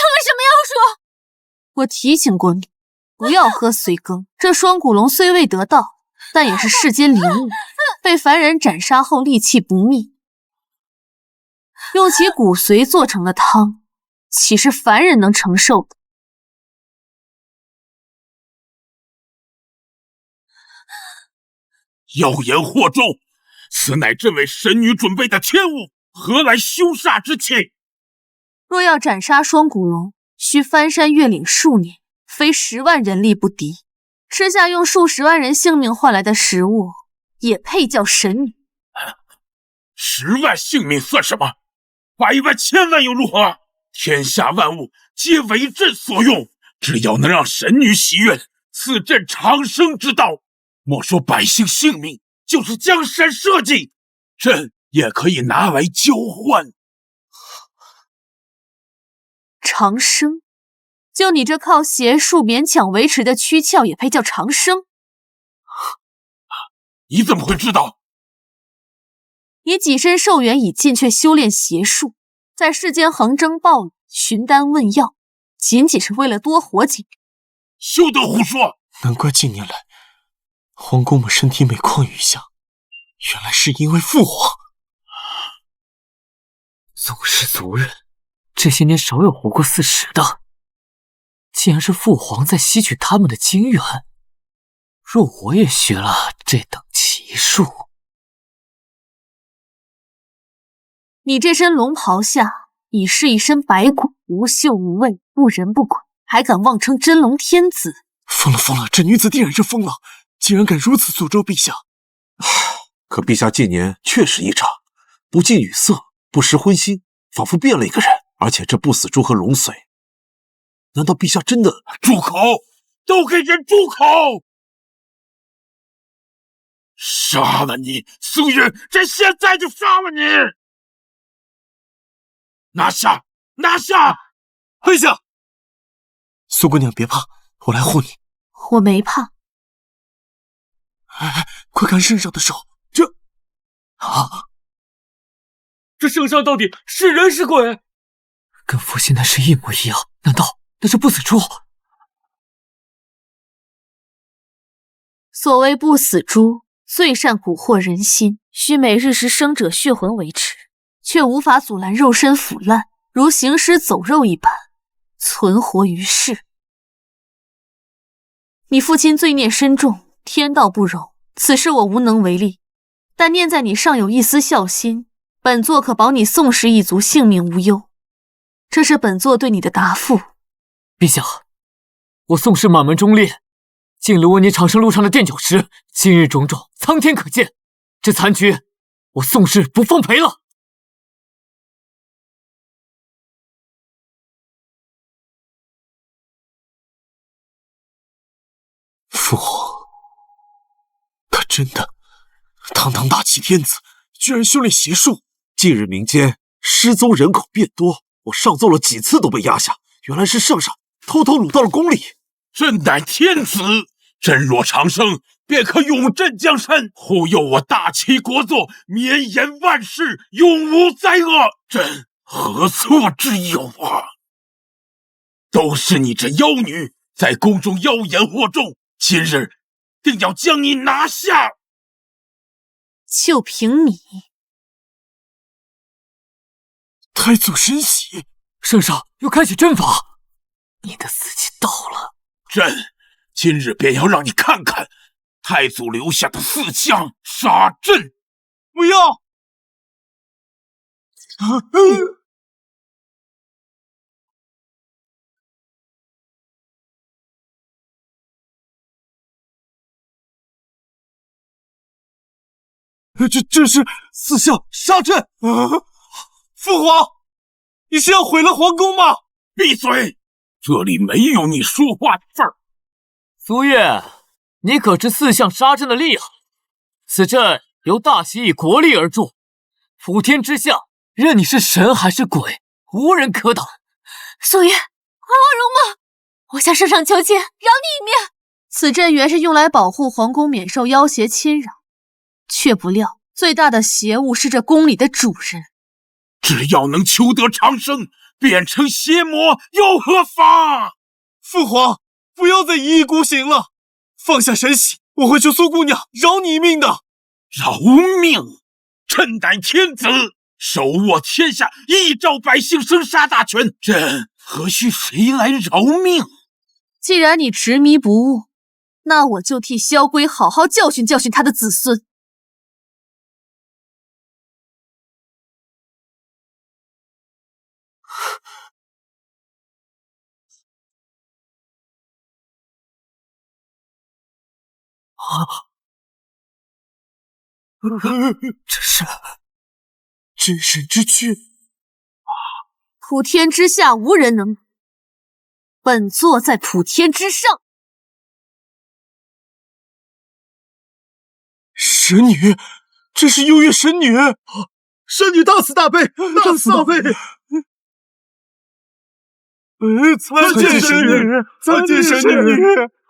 用了什么妖术？我提醒过你，不要喝随羹。这双骨龙虽未得道，但也是世间灵物，被凡人斩杀后戾气不灭，用其骨髓做成的汤，岂是凡人能承受的？妖言惑众，此乃朕为神女准备的天物，何来凶煞之气？若要斩杀双骨龙，需翻山越岭数年，非10万人力不敌。吃下用数10万人性命换来的食物，也配叫神女？10万性命算什么？100万、1000万又如何？天下万物皆为朕所用，只要能让神女喜悦，赐朕长生之道。莫说百姓性命，就是江山社稷，朕也可以拿来交换。长生？就你这靠邪术勉强维持的躯壳，也配叫长生？你怎么会知道？你跻身寿元已尽，却修炼邪术，在世间横征暴敛、寻丹问药，仅仅是为了多活几年。休得胡说！难怪近年来皇宫们身体每况愈下，原来是因为父皇。宗室族人，这些年少有活过40的，竟然是父皇在吸取他们的精元。若我也学了这等奇术，你这身龙袍下已是一身白骨，无嗅无味，不人不鬼，还敢妄称真龙天子？疯了疯了，这女子必然是疯了，竟然敢如此诅咒陛下。可陛下近年确实异常，不近女色，不食荤腥，仿佛变了一个人。而且这不死珠和龙髓，难道陛下真的……住口！都给人住口！杀了你，苏月！这现在就杀了你！拿下！拿下！陛下，苏姑娘别怕，我来护你。我没怕。哎，快看圣上的手，这圣上到底是人是鬼？跟父亲那是一模一样，难道那是不死珠？所谓不死珠，最善蛊惑人心，需每日食生者血魂维持，却无法阻拦肉身腐烂，如行尸走肉一般存活于世。你父亲罪孽深重，天道不容，此事我无能为力，但念在你尚有一丝孝心，本座可保你宋氏一族性命无忧。这是本座对你的答复。陛下，我宋氏满门忠烈，尽了我你长生路上的垫脚石，今日种种，苍天可见，这残局我宋氏不奉陪了。父皇，他真的堂堂大齐天子，居然修炼邪术。近日民间失踪人口变多，我上奏了几次都被压下，原来是圣上偷偷掳到了宫里。朕乃天子，朕若长生，便可永镇江山，护佑我大齐国祚绵延万世，永无灾厄。朕何错之有啊！都是你这妖女在宫中妖言惑众，今日定要将你拿下。就凭你！太祖神喜，圣上又开启阵法，你的死期到了。朕今日便要让你看看太祖留下的4枪杀朕！不要！这是4项杀阵！父皇，你是要毁了皇宫吗？闭嘴！这里没有你说话的份儿。苏月，你可知4项杀阵的厉害？此阵由大齐以国力而筑，普天之下，任你是神还是鬼，无人可挡。苏月，还望容吗？我向圣上求见，饶你一命。此阵原是用来保护皇宫免受妖邪侵扰，却不料最大的邪物是这宫里的主人。只要能求得长生，变成邪魔又何妨？父皇，不要再一意孤行了，放下神喜，我会求苏姑娘饶你一命的。饶命！朕乃天子，手握天下，一朝百姓生杀大权，朕何须谁来饶命？既然你执迷不悟，那我就替萧规好好教训教训他的子孙。这是真神之躯，普天之下无人能，本座在普天之上。神女，这是幽月神女！神女大慈大悲，大慈大悲！参见神女，参见神女。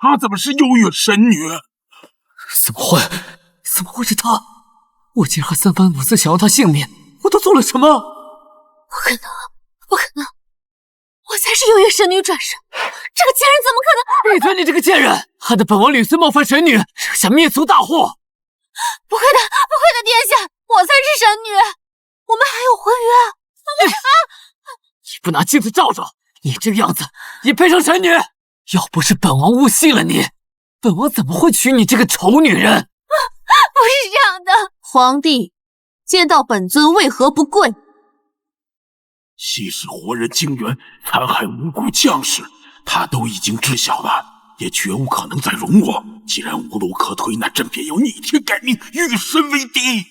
她怎么是幽月神女？怎么会？怎么会是她？我竟然还三番五次想要她性命，我都做了什么？不可能，不可能！我才是幽月神女转世，这个贱人怎么可能？闭嘴！你这个贱人，害得本王屡次冒犯神女，惹下灭族大祸！不会的，不会的，殿下，我才是神女，我们还有婚约。你不拿镜子照照，你这个样子也配上神女？要不是本王误信了你，本王怎么会娶你这个丑女人？不是这样的，皇帝见到本尊为何不跪？息事活人惊元，残害无辜将士，他都已经知晓了，也绝无可能再容我。既然无路可退，那朕便要逆天改命，与神为敌。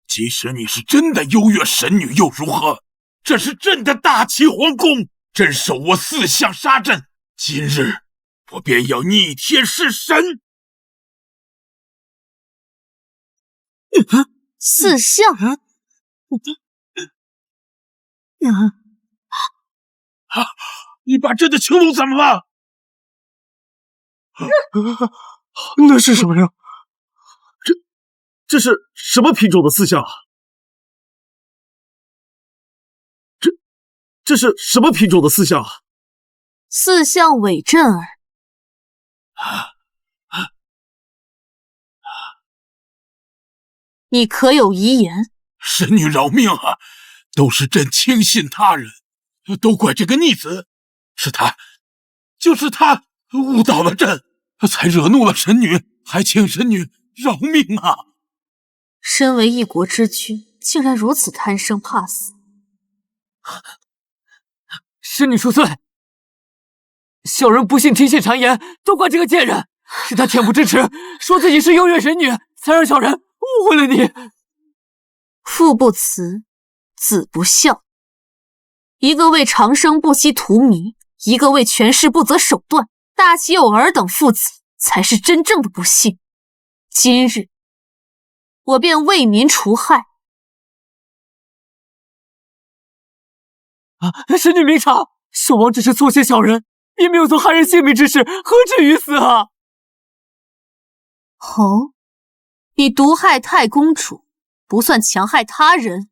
即使你是真的幽月神女又如何？这是朕的大齐皇宫，朕手握4项杀阵，今日我便要逆天弑神。4项？你把朕的情龙怎么了？那是什么呀？这是什么品种的4项啊？这是什么品种的4项啊？4项伪阵儿。你可有遗言？神女饶命啊！都是朕轻信他人，都怪这个逆子，是他，就是他误导了朕，才惹怒了神女，还请神女饶命啊！身为一国之君，竟然如此贪生怕死。神女恕罪，小人不信听信谗言，都怪这个贱人，是他恬不知耻，说自己是幽月神女，才让小人误会了你。父不慈，子不孝，一个为长生不息图名，一个为权势不择手段，大齐有尔等父子，才是真正的不幸。今日我便为民除害。神女明察，小王只是错谢小人，并没有做害人性命之事，何至于死啊？哦，你毒害太公主，不算强害他人。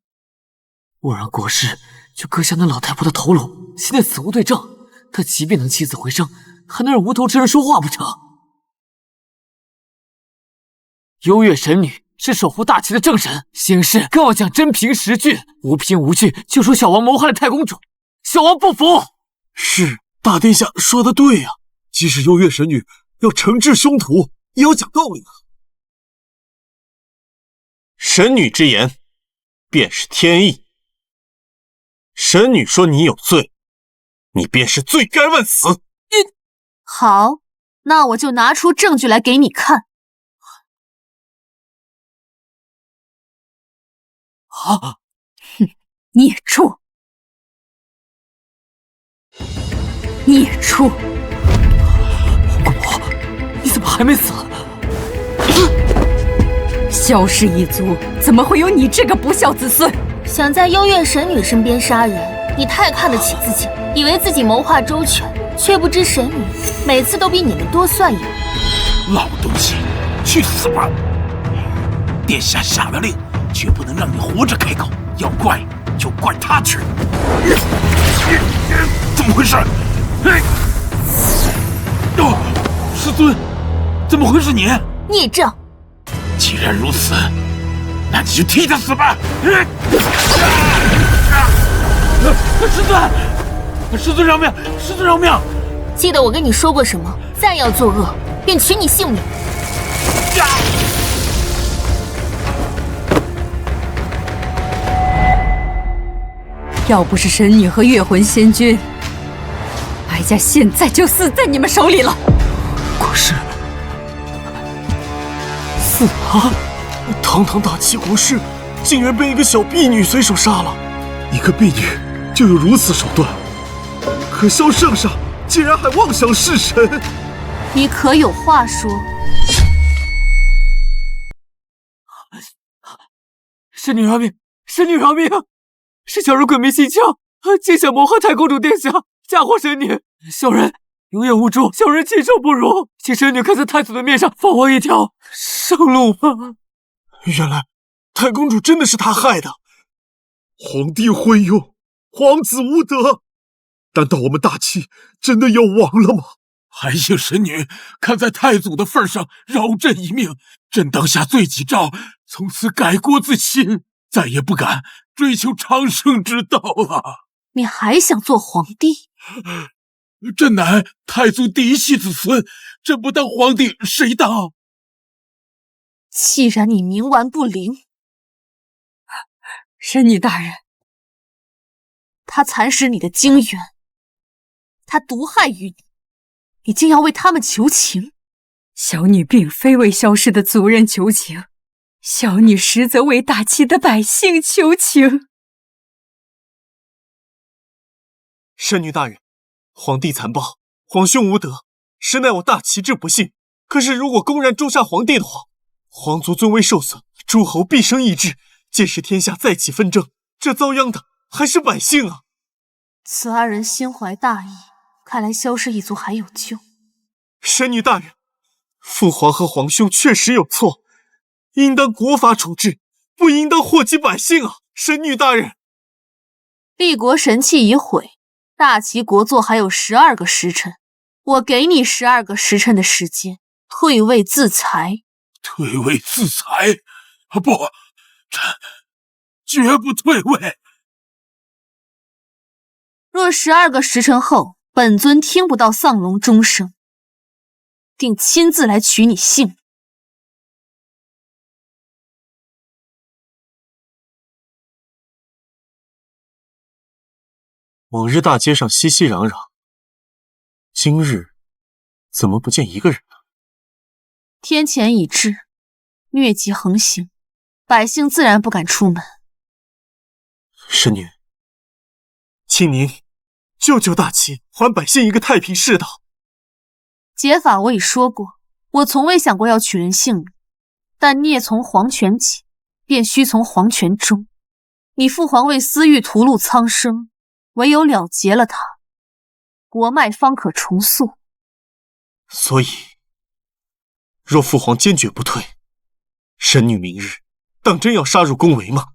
我让国师就割下那老太婆的头颅，现在死无对证，他即便能起死回生，还能让无头之人说话不成？幽月神女是守护大齐的正神，行事更要讲真凭实据，无凭无据就说小王谋害了太公主，小王不服。是，大殿下说的对呀，即使幽月神女要惩治凶徒，也要讲道理啊。神女之言便是天意，神女说你有罪，你便是罪该万死。好，那我就拿出证据来给你看。啊！哼，孽畜！孽畜！红姑婆，你怎么还没死？萧氏一族怎么会有你这个不孝子孙？想在幽月神女身边杀人，你太看得起自己，以为自己谋划周全，却不知神女每次都比你们多算一步。老东西，去死吧！殿下下了令，绝不能让你活着开口，要怪就怪他去。怎么回事？师尊，怎么会是你？孽障！既然如此，那你就替他死吧！师尊饶命！师尊饶命！记得我跟你说过什么？再要作恶，便取你性命！要不是神女和月魂仙君，哀家现在就死在你们手里了。国师，死了！堂堂大齐国师，竟然被一个小婢女随手杀了。一个婢女就有如此手段，可萧圣上竟然还妄想弑神！你可有话说？神女饶命！神女饶命！是小人鬼迷心窍，竟想谋害太公主殿下，嫁祸神女。小人有眼无珠，小人禽兽不如，请神女看在太祖的面上，放我一条生路吧。原来太公主真的是他害的。皇帝昏庸，皇子无德，难道我们大齐真的要亡了吗？还请神女看在太祖的份上，饶朕一命。朕当下罪己诏，从此改过自新，再也不敢追求长生之道了。你还想做皇帝？朕乃太祖第一系子孙，朕不当皇帝谁当？既然你冥顽不灵，神女大人，他蚕食你的精元，他毒害于你，你竟要为他们求情？小女并非为萧氏的族人求情，小女实则为大齐的百姓求情。神女大人，皇帝残暴，皇兄无德，实乃我大齐之不幸。可是如果公然诛杀皇帝的话，皇族尊威受损，诸侯必生异志，届时天下再起纷争，这遭殃的还是百姓啊！此二人心怀大义，看来萧氏一族还有救。神女大人，父皇和皇兄确实有错，应当国法处置，不应当祸及百姓啊！神女大人，立国神器已毁，大齐国祚还有12个时辰，我给你12个时辰的时间，退位自裁。退位自裁？不，朕绝不退位。若12个时辰后，本尊听不到丧龙钟声，定亲自来取你性命。往日大街上熙熙攘攘，今日怎么不见一个人呢？天谴已至，疟疾横行，百姓自然不敢出门。神女，请您救救大齐，还百姓一个太平世道。解法我已说过，我从未想过要取人性命，但孽从黄泉起，便须从黄泉终。你父皇为私欲屠戮苍生，唯有了结了他，国脉方可重塑。所以，若父皇坚决不退，神女明日当真要杀入宫闱吗？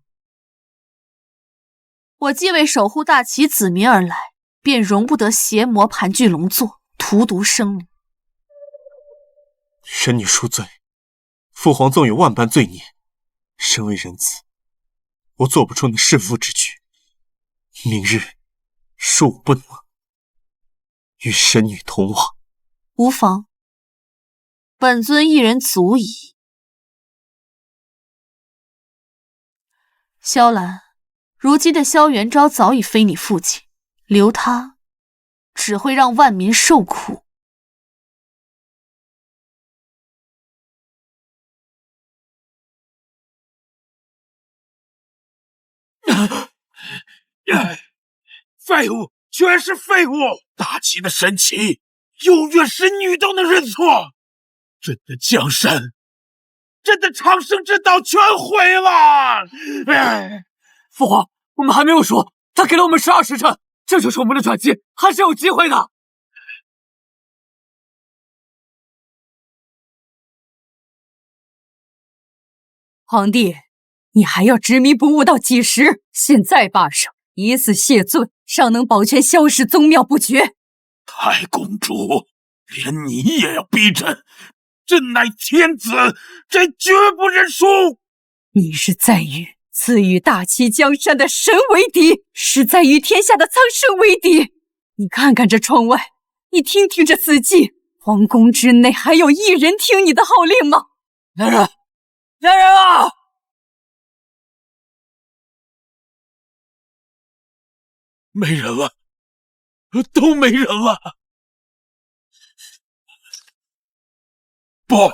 我既为守护大齐子民而来，便容不得邪魔盘踞龙座，荼毒生灵。神女恕罪，父皇纵有万般罪孽，身为人子，我做不出那弑父之举。明日恕我不能与神女同往。无妨，本尊一人足矣。萧兰，如今的萧元昭早已非你父亲，留他只会让万民受苦。废物，全是废物！大齐的神器，幽月神女都能认错，朕的江山，朕的长生之道全毁了！父皇，我们还没有输，他给了我们12时辰，这就是我们的转机，还是有机会的。皇帝，你还要执迷不悟到几时？现在罢手，以死谢罪，尚能保全萧氏宗庙不绝。太公主，连你也要逼朕？朕乃天子，朕绝不认输！你是在与赐予大齐江山的神为敌，是在与天下的苍生为敌。你看看这窗外，你听听这四季，皇宫之内还有一人听你的号令吗？来人，来人啊！没人了，都没人了。不，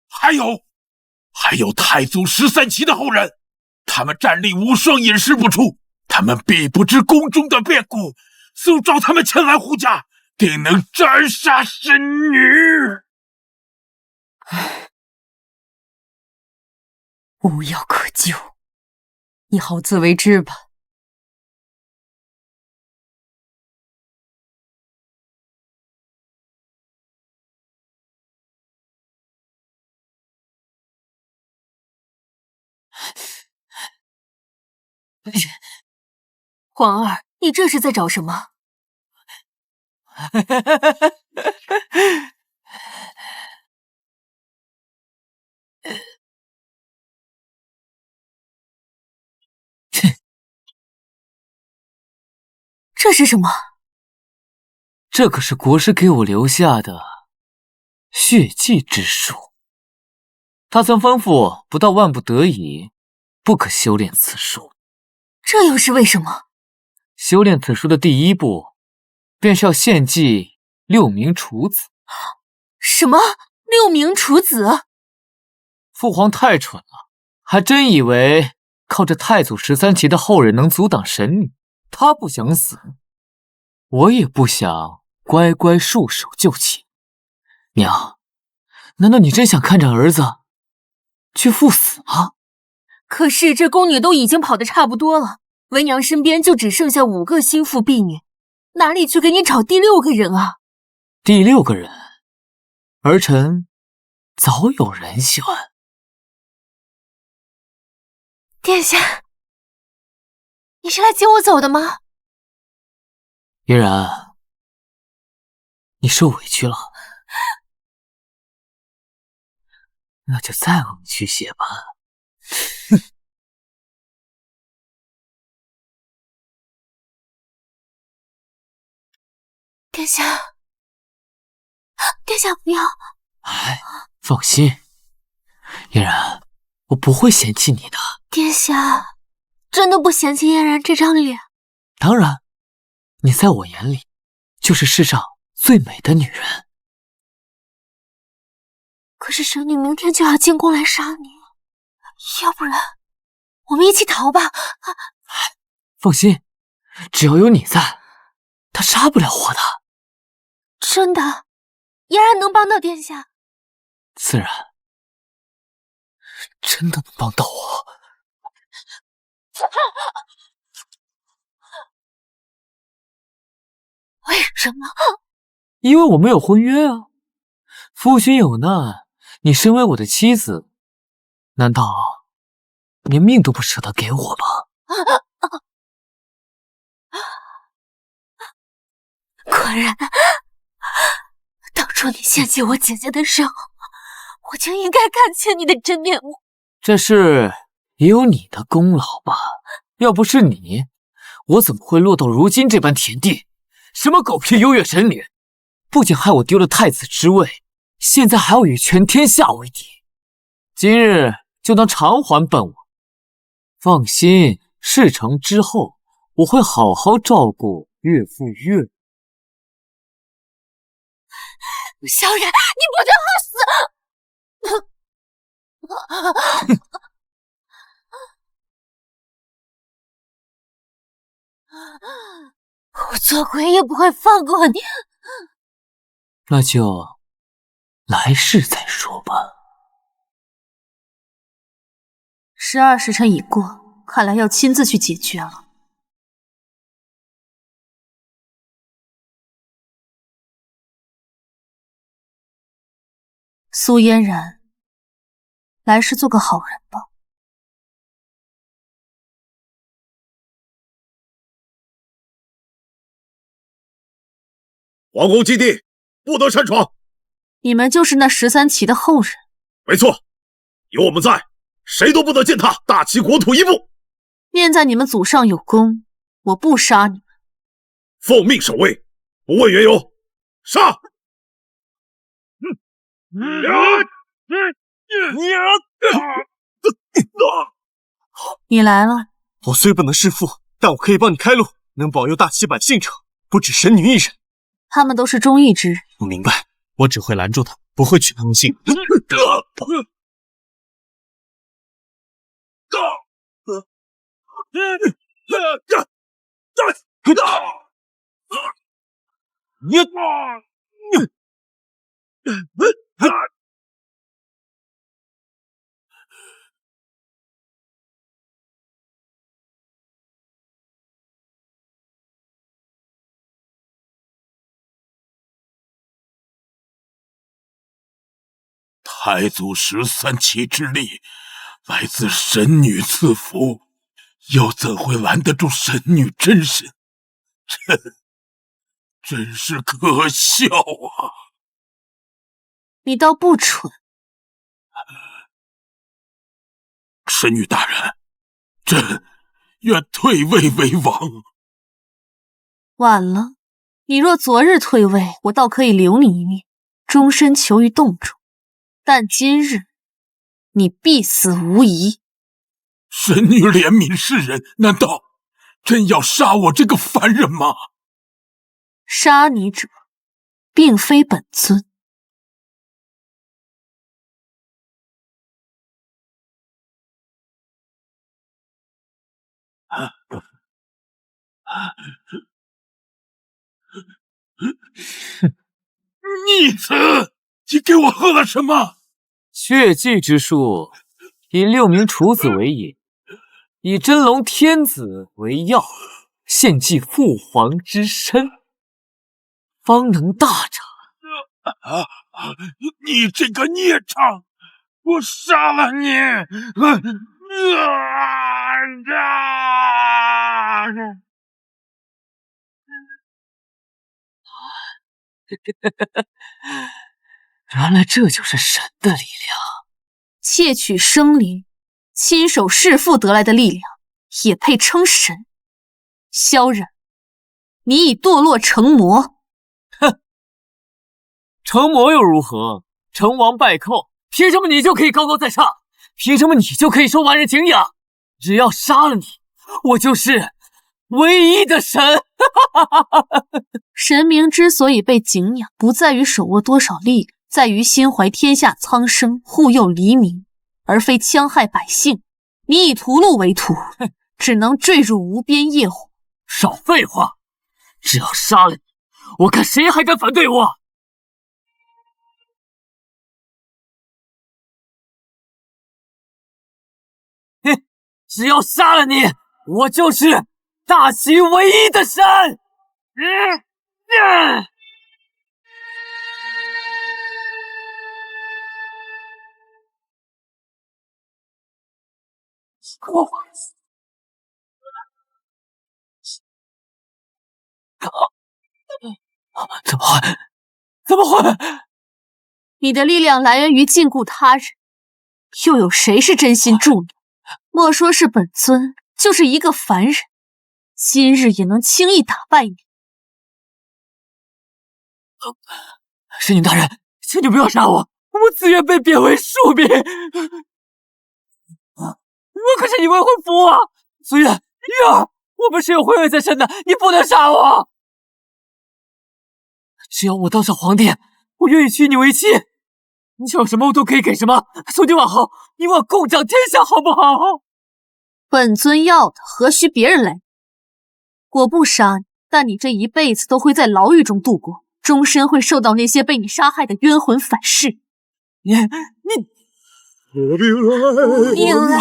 还有太祖13期的后人，他们战力无双，隐世不出，他们必不知宫中的变故，速召他们前来护驾，定能斩杀神女。无药可救，你好自为之吧。皇儿，你这是在找什么？这是什么？这可是国师给我留下的血祭之术。他曾吩咐，不到万不得已，不可修炼此术。这又是为什么？修炼此术的第一步，便是要献祭6名处子。什么？6名处子？父皇太蠢了，还真以为靠着太祖13旗的后人能阻挡神女。他不想死，我也不想乖乖束手就擒。娘，难道你真想看着儿子去赴死吗？可是这宫女都已经跑得差不多了，为娘身边就只剩下5个心腹婢女，哪里去给你找第6个人啊？第6个人，儿臣早有人选。殿下，你是来接我走的吗？嫣然，你受委屈了，那就再委屈些吧。殿下，殿下不要！哎，放心，嫣然，我不会嫌弃你的。殿下真的不嫌弃嫣然这张脸？当然，你在我眼里就是世上最美的女人。可是神女明天就要进宫来杀你，要不然我们一起逃吧。放心，只要有你在，她杀不了我的。真的，嫣然能帮到殿下？自然，真的能帮到我。为什么？因为我们有婚约啊。夫君有难，你身为我的妻子，难道连命都不舍得给我吗？果然，当初你献祭我姐姐的时候，我就应该看清你的真面目。这事也有你的功劳吧？要不是你，我怎么会落到如今这般田地？什么狗屁优越神女，不仅害我丢了太子之位，现在还要与全天下为敌。今日就当偿还本王。放心，事成之后，我会好好照顾岳父岳母。萧然，你不得好死！我做鬼也不会放过你。那就来世再说吧。12时辰已过，看来要亲自去解决了。苏嫣然，来世做个好人吧。皇宫基地不得擅闯。你们就是那13旗的后人？没错，有我们在，谁都不得践踏大齐国土一步。念在你们祖上有功，我不杀你们。奉命守卫，不问缘由，杀！你来了。我虽不能弑父，但我可以帮你开路，能保佑大齐百姓者，不止神女一人。他们都是忠义之人。我明白，我只会拦住他，不会取他们性命。太祖13旗之力，来自神女赐福，又怎会拦得住神女真身？真是可笑啊！你倒不蠢。神女大人，朕愿退位为王。晚了，你若昨日退位，我倒可以留你一命，终身囚于洞中。但今日，你必死无疑。神女怜悯世人，难道真要杀我这个凡人吗？杀你者，并非本尊。逆子，你给我喝了什么？血祭之术，以6名处子为引，以真龙天子为药，献祭父皇之身，方能大成。你这个孽障，我杀了你！原来这就是神的力量。窃取生灵，亲手弑父得来的力量，也配称神？萧冉，你已堕落成魔。哼，成魔又如何？成王败寇，凭什么你就可以高高在上？凭什么你就可以受万人敬仰？只要杀了你，我就是唯一的神。神明之所以被敬仰，不在于手握多少力量，在于心怀天下苍生，护佑黎民，而非戕害百姓。你以屠戮为徒，只能坠入无边业火。少废话！只要杀了你，我看谁还敢反对我！哼，只要杀了你，我就是大齐唯一的神！怎么会？怎么会？你的力量来源于禁锢他人，又有谁是真心助你？莫说是本尊，就是一个凡人，今日也能轻易打败你。神女大人，请你不要杀我，我自愿被贬为庶民。我可是你未婚夫啊！苏月，玉儿，我们是有婚约在身的，你不能杀我！只要我当上皇帝，我愿意娶你为妻。你想要什么我都可以给什么。从今往后，你我共掌天下，好不好？本尊要的何须别人来？我不杀你，但你这一辈子都会在牢狱中度过，终身会受到那些被你杀害的冤魂反噬。你我命啊！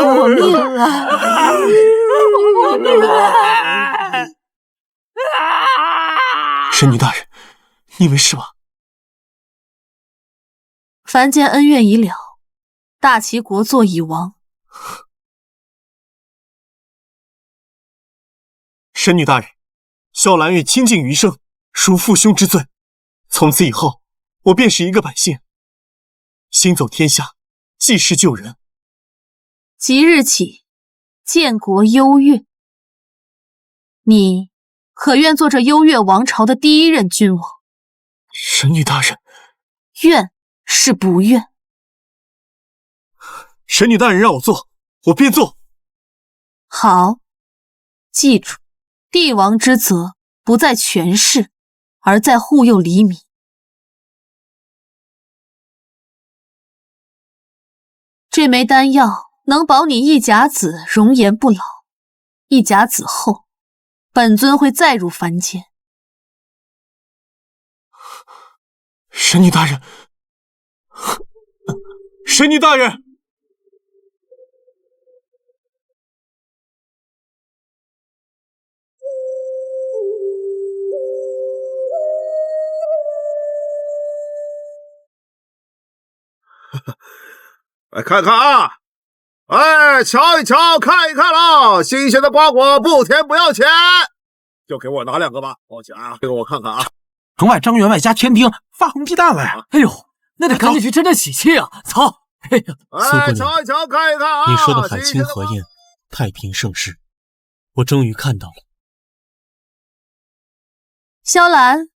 我命啊！神女大人，你没事吧？凡间恩怨已了，大齐国祚已亡。神女大人，萧兰愿倾尽余生赎父兄之罪，从此以后，我便是一个百姓，行走天下，济世救人。即日起，建国优越，你可愿做这优越王朝的第一任君王？神女大人，愿是不愿？神女大人让我做，我便做。好，记住，帝王之责不在权势，而在护佑黎民。这枚丹药能保你一甲子容颜不老，一甲子后，本尊会再入凡间。神女大人，神女大人。来看看啊！哎，瞧一瞧，看一看喽！新鲜的瓜果不甜不要钱，就给我拿2个吧。抱歉啊，这个我看看啊。城外张员外家天丁发红鸡蛋了呀！哎呦，那得赶紧去沾沾喜气啊！操！哎呀，哎，瞧一瞧，看一看啊！你说的海清河宴，太平盛世，我终于看到了。萧兰，